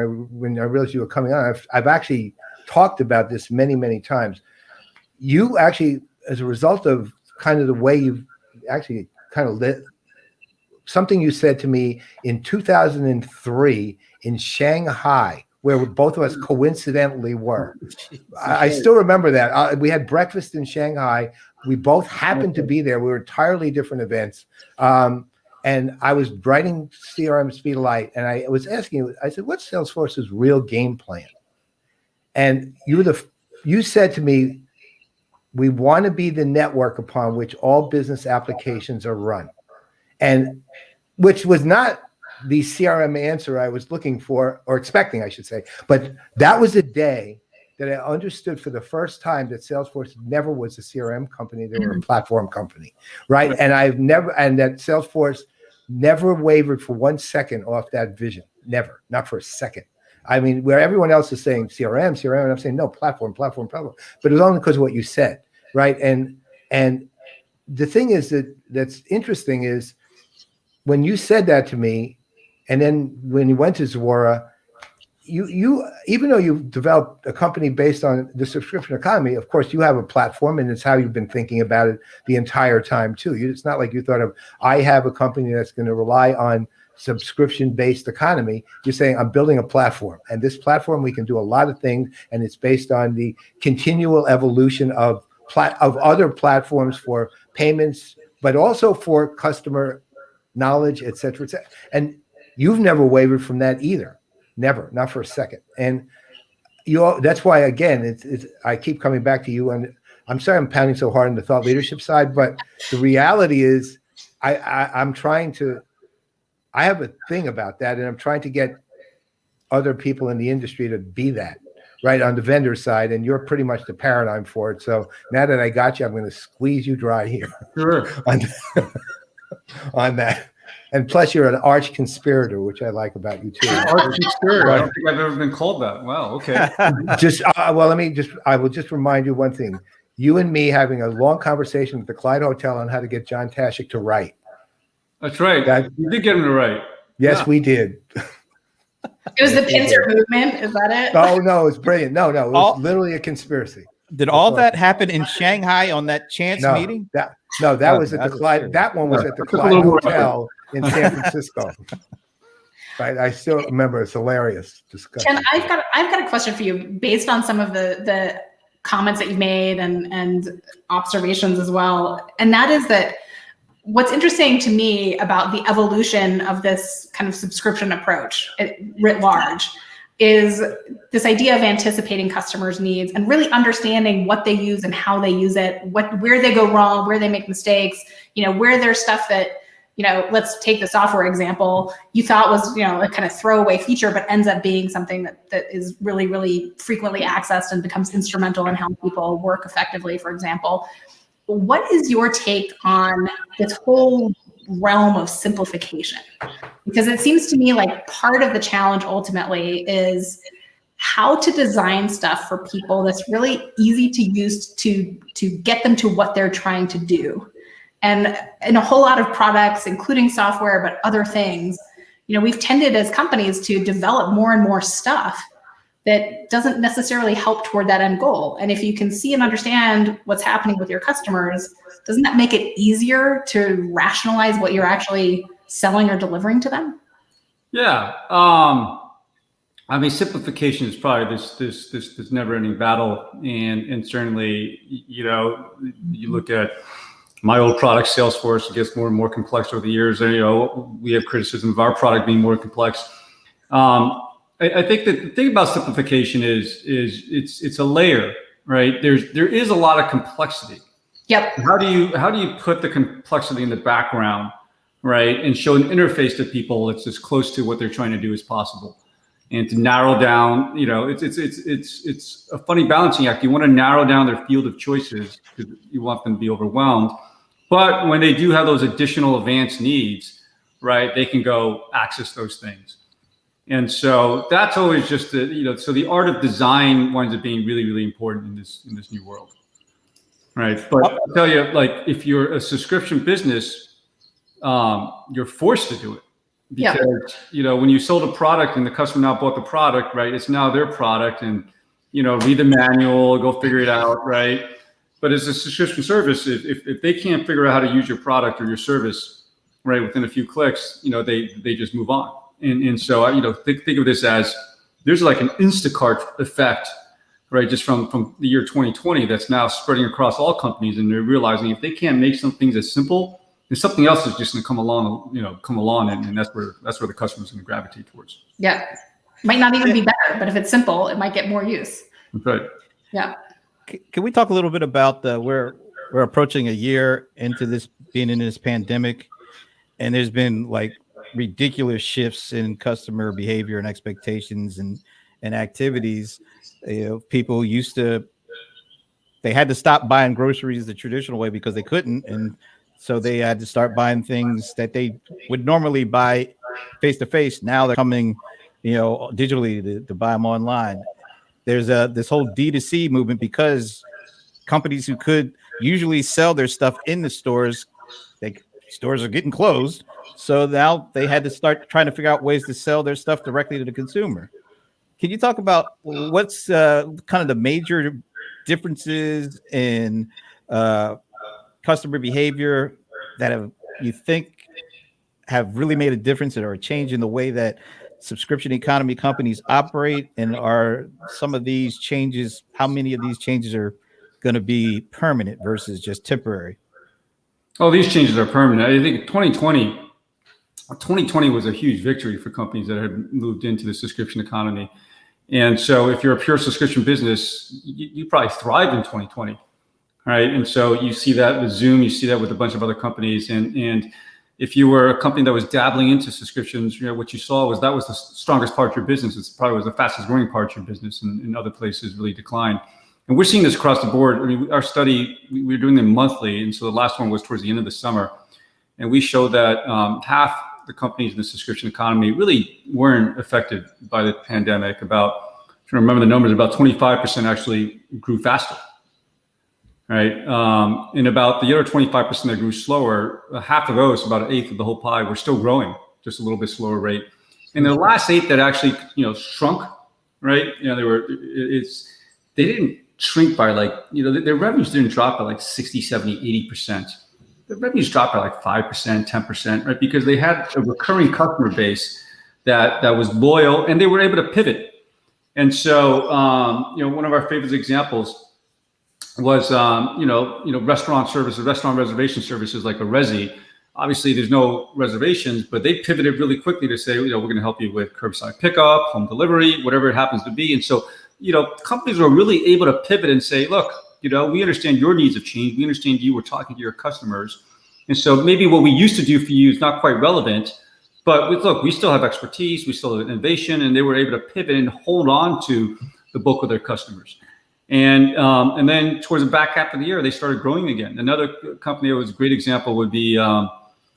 realized you were coming on. I've actually talked about this many, many times. You actually, as a result of kind of the way you've actually kind of lit, something you said to me in 2003 in Shanghai, where both of us coincidentally were. I still remember that. We had breakfast in Shanghai. We both happened to be there. We were entirely different events. And I was writing CRM Speed of Light, and I was asking you, I said, what's Salesforce's real game plan? And you said to me, we want to be the network upon which all business applications are run. And which was not the CRM answer I was looking for, or expecting, I should say. But that was the day that I understood for the first time that Salesforce never was a CRM company; they were a platform company, right? And that Salesforce never wavered for 1 second off that vision, never, not for a second. I mean, where everyone else is saying CRM, and I'm saying no, platform. But it was only because of what you said, right? And the thing is that's interesting is when you said that to me, and then when you went to Zuora, you even though you've developed a company based on the subscription economy, of course you have a platform, and it's how you've been thinking about it the entire time too. It's not like you thought of, I have a company that's going to rely on subscription-based economy. You're saying, I'm building a platform, and this platform we can do a lot of things, and it's based on the continual evolution of other platforms for payments, but also for customer knowledge, et cetera, et cetera. And you've never wavered from that either. Never, not for a second. And that's why, again, I keep coming back to you. And I'm sorry I'm pounding so hard on the thought leadership side, but the reality is I'm trying to, I have a thing about that, and I'm trying to get other people in the industry to be that, right, on the vendor side, and you're pretty much the paradigm for it. So now that I got you, I'm going to squeeze you dry here. Sure. on that. And plus, you're an arch conspirator, which I like about you too. Arch conspirator. I don't think I've ever been called that. Wow. Okay. I will just remind you one thing. You and me having a long conversation at the Clyde Hotel on how to get John Tashik to write. That's right. You did get him to write. Yes, we did. It was the pincer movement. Is that it? Oh, no, it's brilliant. No, it was literally a conspiracy. Did all that happen in Shanghai on that chance meeting? That was at the Clyde. That one was at the Clyde Hotel in San Francisco. Right, I still remember. It's hilarious. Disgusting. Ken, I've got a question for you based on some of the comments that you've made and observations as well. And that is that what's interesting to me about the evolution of this kind of subscription approach writ large is this idea of anticipating customers' needs and really understanding what they use and how they use it, where they go wrong, where they make mistakes, where there's stuff that, let's take the software example, you thought was, a kind of throwaway feature, but ends up being something that is really, really frequently accessed and becomes instrumental in how people work effectively, for example. What is your take on this whole realm of simplification? Because it seems to me like part of the challenge ultimately is how to design stuff for people that's really easy to use to get them to what they're trying to do. And in a whole lot of products, including software, but other things, we've tended as companies to develop more and more stuff that doesn't necessarily help toward that end goal. And if you can see and understand what's happening with your customers, doesn't that make it easier to rationalize what you're actually selling or delivering to them? Yeah. I mean, simplification is probably this never-ending battle, and certainly, you know, you look at my old product, Salesforce, it gets more and more complex over the years. And, you know, we have criticism of our product being more complex. I think that the thing about simplification is it's a layer, right? There is a lot of complexity. Yep. How do you put the complexity in the background, right, and show an interface to people that's as close to what they're trying to do as possible, and to narrow down, you know, it's a funny balancing act. You want to narrow down their field of choices because you want them to be overwhelmed, but when they do have those additional advanced needs, right, they can go access those things. And so that's always just the, you know, so the art of design winds up being really, really important in this new world. Right. But I'll tell you, like, if you're a subscription business, you're forced to do it because, you know, when you sold a product and the customer now bought the product, right, it's now their product, and, you know, read the manual, go figure it out. Right. But as a subscription service, if they can't figure out how to use your product or your service, right, within a few clicks, you know, they just move on. And so, you know, think of this as there's like an Instacart effect, right, just from the year 2020 that's now spreading across all companies, and they're realizing if they can't make some things as simple, then something else is just going to come along, and that's where the customer's going to gravitate towards. Yeah, might not even be better, but if it's simple, it might get more use. That's right. Yeah. Can we talk a little bit about we're approaching a year into this, being in this pandemic, and there's been like ridiculous shifts in customer behavior and expectations and activities. You know, people they had to stop buying groceries the traditional way because they couldn't, and so they had to start buying things that they would normally buy face to face. Now they're coming, you know, digitally to buy them online. There's this whole D2C movement because companies who could usually sell their stuff in the stores, stores are getting closed. So now they had to start trying to figure out ways to sell their stuff directly to the consumer. Can you talk about what's kind of the major differences in customer behavior that you think have really made a difference or a change in the way that subscription economy companies operate? And are some of these changes, how many of these changes are going to be permanent versus just temporary? Oh, these changes are permanent. I think 2020 was a huge victory for companies that had moved into the subscription economy. And so if you're a pure subscription business, you probably thrived in 2020, right? And so you see that with Zoom, you see that with a bunch of other companies. And if you were a company that was dabbling into subscriptions, you know, what you saw was that was the strongest part of your business. It's probably was the fastest growing part of your business, and in other places really declined. And we're seeing this across the board. I mean, our study, we were doing them monthly. And so the last one was towards the end of the summer. And we showed that half the companies in the subscription economy really weren't affected by the pandemic. About, if you remember the numbers, about 25% actually grew faster, right? And about the other 25% that grew slower, half of those, about an eighth of the whole pie, were still growing, just a little bit slower rate. And the last eight that actually, you know, shrunk, right? You know, they didn't shrink by like, you know, their revenues didn't drop by like 60, 70, 80%. The revenues dropped by like 5%, 10%, right? Because they had a recurring customer base that was loyal, and they were able to pivot. And so, you know, one of our favorite examples was, you know, restaurant services, restaurant reservation services like a Resi. Obviously, there's no reservations, but they pivoted really quickly to say, you know, we're going to help you with curbside pickup, home delivery, whatever it happens to be. And so, you know, companies were really able to pivot and say, look, you know, we understand your needs have changed. We understand you were talking to your customers. And so maybe what we used to do for you is not quite relevant, but look, we still have expertise, we still have innovation, and they were able to pivot and hold on to the bulk of their customers. And then towards the back half of the year, they started growing again. Another company that was a great example would be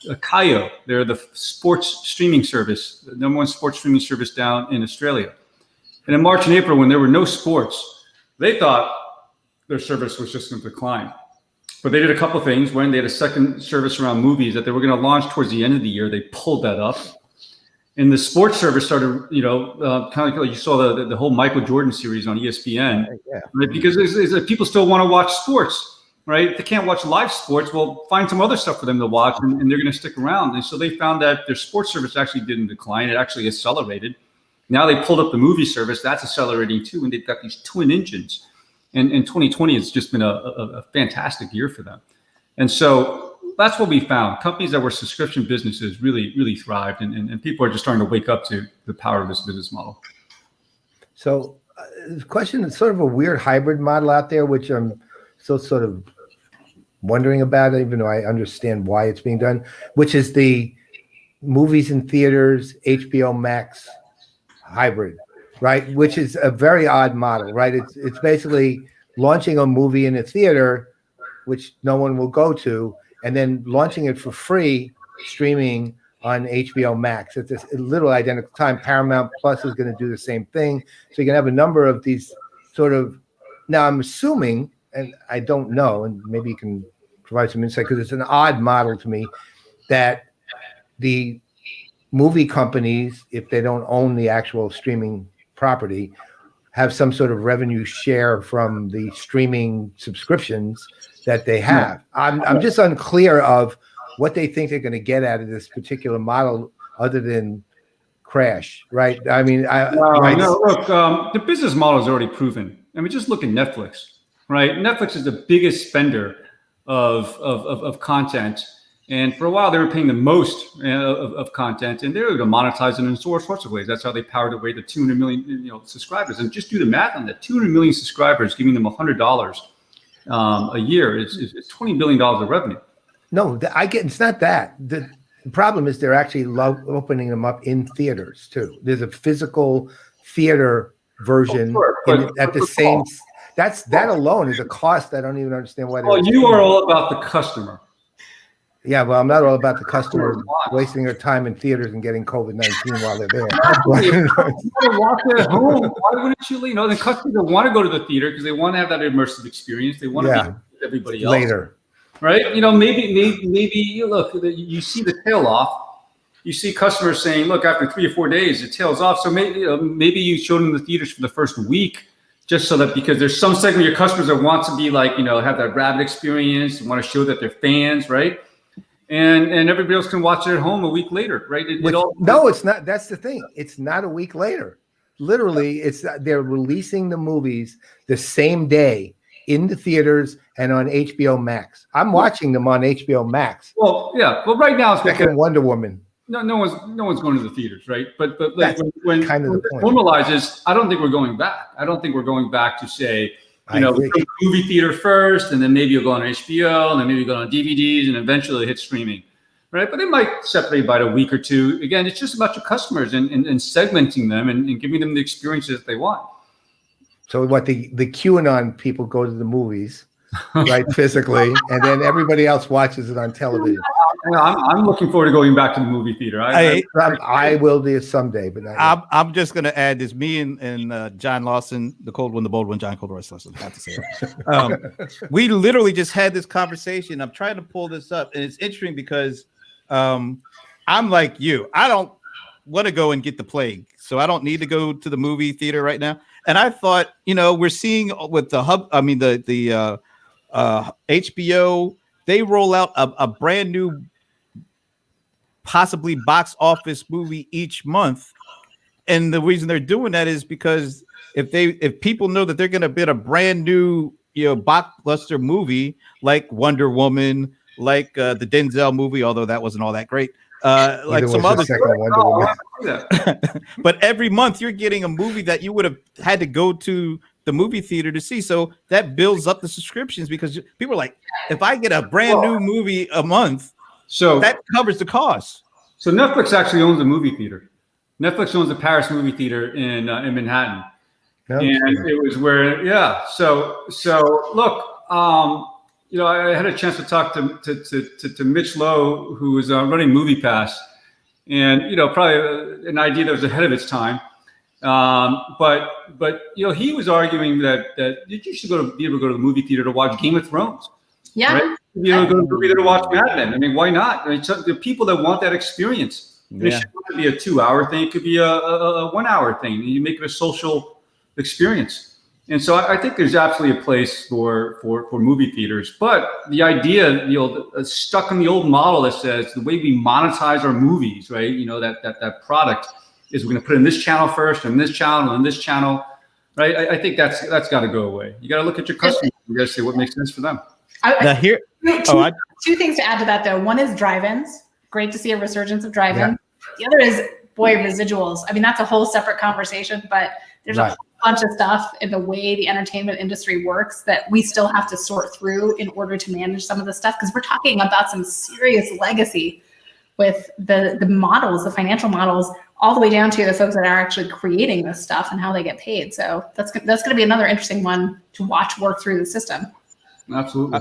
Kayo. They're the sports streaming service, the number one sports streaming service down in Australia. And in March and April, when there were no sports, they thought their service was just going to decline. But they did a couple of things. When they had a second service around movies that they were going to launch towards the end of the year, they pulled that up. And the sports service started, you know, kind of like you saw the whole Michael Jordan series on ESPN, Yeah. right? Because people still want to watch sports. right? They can't watch live sports. Well, find some other stuff for them to watch, and they're going to stick around. And so they found that their sports service actually didn't decline. It actually accelerated. Now they pulled up the movie service. That's accelerating too. And they've got these twin engines. And 2020 has just been a fantastic year for them. And so that's what we found. Companies that were subscription businesses really, really thrived. And people are just starting to wake up to the power of this business model. So the question is sort of a weird hybrid model out there, which I'm still sort of wondering about, even though I understand why it's being done, which is the movies in theaters, HBO Max hybrid, right? Which is a very odd model, right? It's basically launching a movie in a theater, which no one will go to, and then launching it for free, streaming on HBO Max at this little identical time. Paramount Plus is going to do the same thing. So you can have a number of these sort of, now I'm assuming, and I don't know, and maybe you can provide some insight, because it's an odd model to me, that the movie companies, if they don't own the actual streaming property, have some sort of revenue share from the streaming subscriptions that they have. I'm just unclear of what they think they're going to get out of this particular model, other than crash, right? I mean, look, the business model is already proven. I mean, just look at Netflix, right? Netflix is the biggest spender of content. And for a while, they were paying the most of content, and they were able to monetize it in all sorts of ways. That's how they powered away the 200 million subscribers. And just do the math on that: 200 million subscribers, giving them $100 a year, it's $20 billion of revenue. No, I get it's not that. The problem is they're actually opening them up in theaters too. There's a physical theater version at the same. That alone is a cost. I don't even understand why. Well, you are all about the customer. Yeah, well, I'm not all about the customer wasting their time in theaters and getting COVID-19 while they're there. Watch it at home. Why wouldn't you? The customers want to go to the theater because they want to have that immersive experience. They want to be with everybody else later, right? Maybe look, you see the tail off. You see customers saying, "Look, after 3 or 4 days, it tails off." So maybe you showed them the theaters for the first week, just so that, because there's some segment of your customers that want to be have that rabid experience, want to show that they're fans, right? And everybody else can watch it at home a week later, right? No, it's not. That's the thing. It's not a week later. Literally, they're releasing the movies the same day in the theaters and on HBO Max. I'm watching them on HBO Max. Well, yeah. Well, right now it's like Wonder Woman. No one's going to the theaters, right? But when it normalizes, I don't think we're going back. I don't think we're going back to say, movie theater first, and then maybe you'll go on HBO, and then maybe you'll go on DVDs, and eventually hit streaming, right? But they might separate by a week or two. Again, it's just about your customers and segmenting them and giving them the experiences that they want. So what the QAnon people go to the movies, right, physically, and then everybody else watches it on television. I'm looking forward to going back to the movie theater. I will do someday, but I'm just going to add this. Me and John Lawson, the cold one, the bold one, John Cold Royce Lawson. I have to say it. We literally just had this conversation. I'm trying to pull this up, and it's interesting because I'm like you. I don't want to go and get the plague, so I don't need to go to the movie theater right now. And I thought, we're seeing with the HBO, they roll out a brand new, possibly box office movie each month. And the reason they're doing that is because if people know that they're going to get a brand new, blockbuster movie like Wonder Woman, like the Denzel movie, although that wasn't all that great, like some other. But every month you're getting a movie that you would have had to go to the movie theater to see. So that builds up the subscriptions, because people are like, if I get a brand new movie a month, so that covers the cost. So Netflix actually owns a movie theater. Netflix owns the Paris movie theater in Manhattan. And it was where, So look, I had a chance to talk to Mitch Lowe, who was running MoviePass, and probably an idea that was ahead of its time. But he was arguing that you should be able to go to the movie theater to watch Game of Thrones. Yeah. Right? Go to the movie theater to watch Mad Men. I mean, why not? I mean, so the people that want that experience. Yeah. It shouldn't be a 2-hour thing. It could be a 1 hour thing. You make it a social experience. And so I think there's absolutely a place for movie theaters. But the idea, stuck in the old model that says the way we monetize our movies, right? That product is we're going to put in this channel first, and this channel, and this channel, right? I think that's got to go away. You got to look at your customers. You got to say what makes sense for them. Two things to add to that, though. One is drive-ins. Great to see a resurgence of drive-in. The other is, residuals. I mean, that's a whole separate conversation, but there's a whole bunch of stuff in the way the entertainment industry works that we still have to sort through in order to manage some of the stuff, because we're talking about some serious legacy with the models, the financial models, all the way down to the folks that are actually creating this stuff and how they get paid. So that's going to be another interesting one to watch work through the system. Absolutely.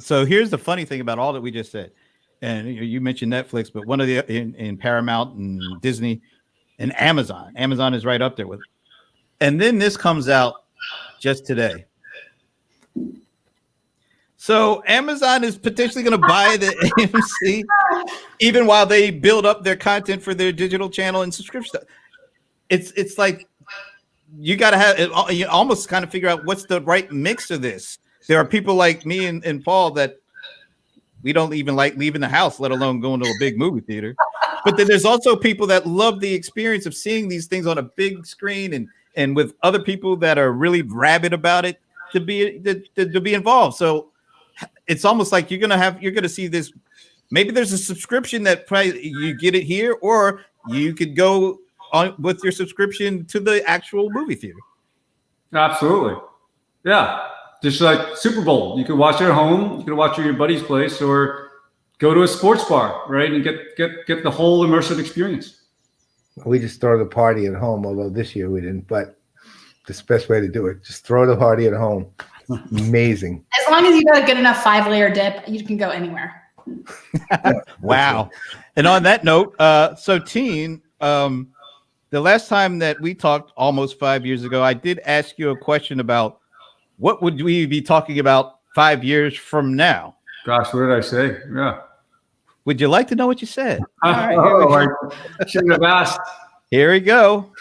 So here's the funny thing about all that we just said. And you mentioned Netflix, but one of the in Paramount and Disney and Amazon is right up there with. And then this comes out just today. So Amazon is potentially going to buy the AMC, even while they build up their content for their digital channel and subscription. It's like you got to have you almost kind of figure out what's the right mix of this. There are people like me and Paul that we don't even like leaving the house, let alone going to a big movie theater. But then there's also people that love the experience of seeing these things on a big screen and with other people that are really rabid about it to be involved. So it's almost like you're gonna see this. Maybe there's a subscription that probably you get it here, or you could go on with your subscription to the actual movie theater. Absolutely, yeah. Just like Super Bowl, you can watch it at home, you can watch it at your buddy's place, or go to a sports bar, right, and get the whole immersive experience. We just throw the party at home, although this year we didn't. But it's the best way to do it. Just throw the party at home. Amazing. As long as you got a good enough 5-layer dip, you can go anywhere. Wow. And on that note, so Tien, the last time that we talked almost 5 years ago, I did ask you a question about what would we be talking about 5 years from now? Gosh, what did I say? Yeah. Would you like to know what you said? All right, I shouldn't have asked. Here we go.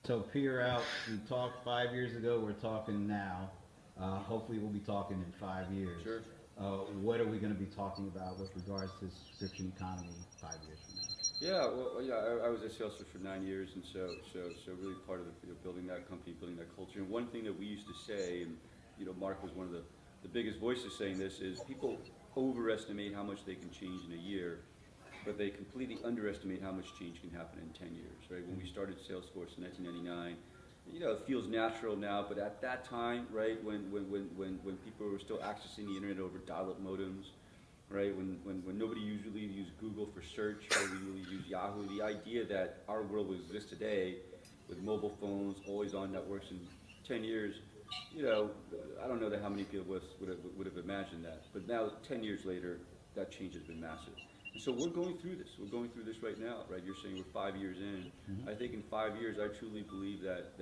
So figure out, we talked 5 years ago, we're talking now. Hopefully we'll be talking in 5 years. Sure. What are we going to be talking about with regards to subscription economy 5 years from now? Yeah, well, yeah, I was at Salesforce for 9 years, and so really part of building that company, building that culture. And one thing that we used to say, and Mark was one of the biggest voices saying this, is people overestimate how much they can change in a year, but they completely underestimate how much change can happen in 10 years, right? When we started Salesforce in 1999, it feels natural now, but at that time, right, when people were still accessing the internet over dial-up modems, right, when nobody usually used Google for search, or we really used Yahoo, the idea that our world would exist today with mobile phones, always on networks in 10 years, I don't know how many people would have imagined that. But now, 10 years later, that change has been massive. And so we're going through this. We're going through this right now, right? You're saying we're 5 years in. Mm-hmm. I think in 5 years, I truly believe that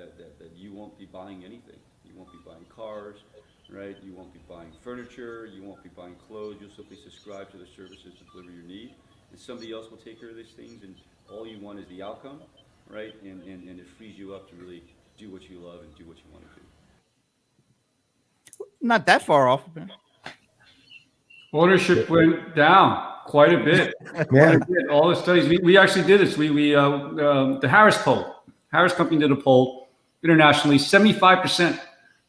you won't be buying anything. You won't be buying cars, right? You won't be buying furniture. You won't be buying clothes. You'll simply subscribe to the services to deliver your need. And somebody else will take care of these things, and all you want is the outcome, right? And it frees you up to really do what you love and do what you want to do. Not that far off, man. Ownership went down quite a bit. Yeah. All the studies we actually did this. The Harris poll. Harris Company did a poll internationally. 75%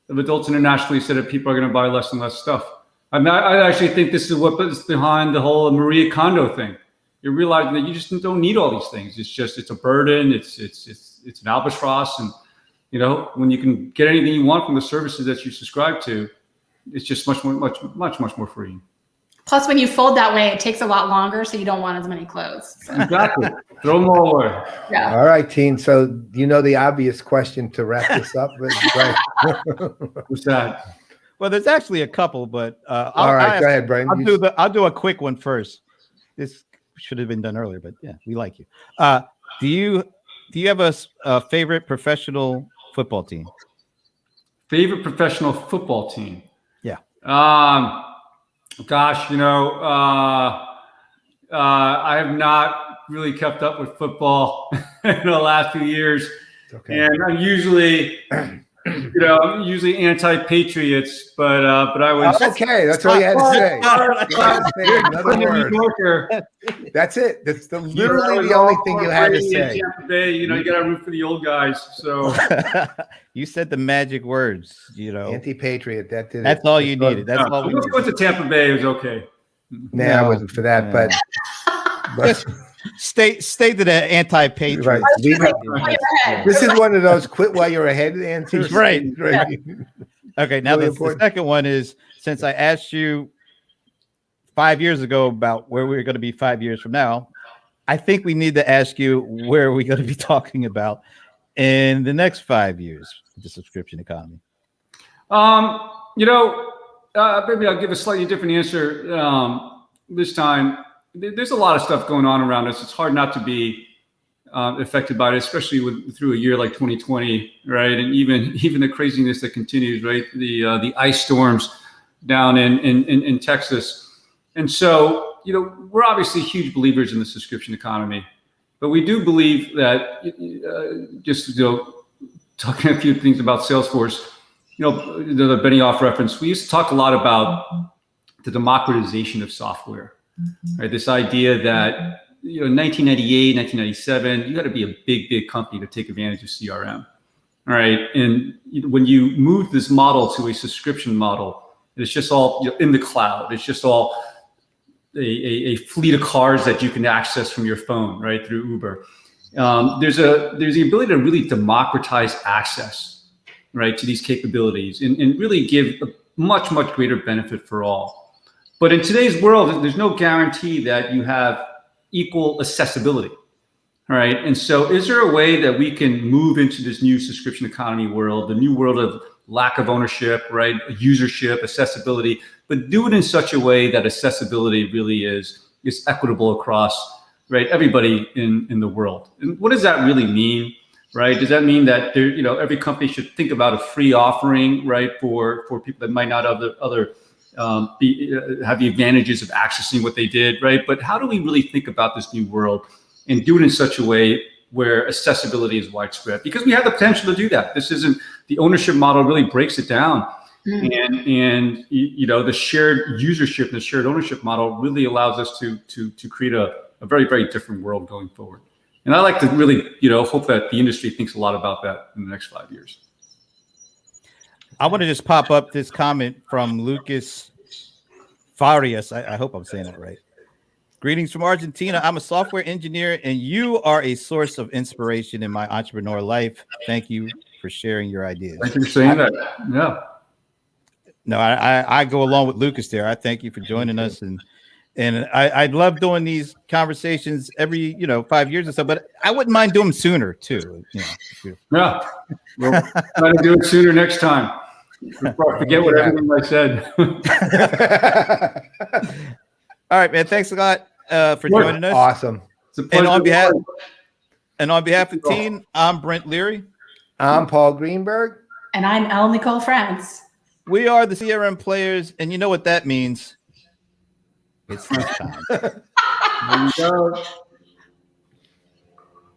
of adults internationally said that people are going to buy less and less stuff. I actually think this is what is behind the whole Maria Kondo thing. You're realizing that you just don't need all these things. It's a burden. It's an albatross, and when you can get anything you want from the services that you subscribe to, it's just much more freeing. Plus, when you fold that way, it takes a lot longer, so you don't want as many clothes. So. Exactly. Throw them all away. Yeah. All right, Tien. So the obvious question to wrap this up. What's that? Well, there's actually a couple, but all right, go ahead, Brian. I'll do a quick one first. This should have been done earlier, but yeah, we like you. Do you have a favorite professional football team? Favorite professional football team? Yeah. Gosh, I have not really kept up with football in the last few years. Okay. And I'm usually I'm usually anti-patriots, but I was. Okay, that's all you had to say. You had to say another I'm a New word. Yorker. That's it. That's I literally was the only all thing you for had to Brady and say. Tampa Bay, you got to root for the old guys. So You said the magic words, Anti-patriot. That did it. That's all you needed. That's all we once needed. you went to Tampa Bay, it was okay. Nah, I No, wasn't for that, no. but Stay to the anti-patriot. Right. This is one of those quit while you're ahead answers. Right. Right. Okay, now Really the important. second one is, since I asked you 5 years ago about where we're going to be 5 years from now, I think we need to ask you where are we going to be talking about in the next 5 years with the subscription economy. Maybe I'll give a slightly different answer this time. There's a lot of stuff going on around us. It's hard not to be affected by it, especially through a year like 2020, right? And even the craziness that continues, right? The ice storms down in Texas, and so we're obviously huge believers in the subscription economy, but we do believe that talking a few things about Salesforce, the Benioff reference. We used to talk a lot about the democratization of software, right? This idea that, in 1998, 1997, you got to be a big company to take advantage of CRM, all right? And when you move this model to a subscription model, it's just all in the cloud. It's just all a fleet of cars that you can access from your phone, right, through Uber. There's the ability to really democratize access, right, to these capabilities and really give a much greater benefit for all. But in today's world, there's no guarantee that you have equal accessibility, all right? And so is there a way that we can move into this new subscription economy world, the new world of lack of ownership, right, usership, accessibility, but do it in such a way that accessibility really is equitable across, right, everybody in the world? And what does that really mean, right? Does that mean that every company should think about a free offering, right, for people that might not have have the advantages of accessing what they did, right? But how do we really think about this new world and do it in such a way where accessibility is widespread? Because we have the potential to do that. This isn't, the ownership model really breaks it down. And the shared usership and the shared ownership model really allows us to create a very different world going forward. And I like to really, hope that the industry thinks a lot about that in the next 5 years. I want to just pop up this comment from Lucas Farias. I hope I'm saying that right. Greetings from Argentina. I'm a software engineer, and you are a source of inspiration in my entrepreneur life. Thank you for sharing your ideas. Thank you for saying that. Yeah. No, I go along with Lucas there. I thank you for joining us, and I love doing these conversations every 5 years or so. But I wouldn't mind doing them sooner too. Yeah, we'll try to do it sooner next time. Before I forget what everything I said. All right, man. Thanks a lot for joining us. Awesome. It's a pleasure. And on behalf of Tien, I'm Brent Leary. I'm Paul Greenberg. And I'm Elle Nicole France. We are the CRM Players, and you know what that means. It's time. There you go.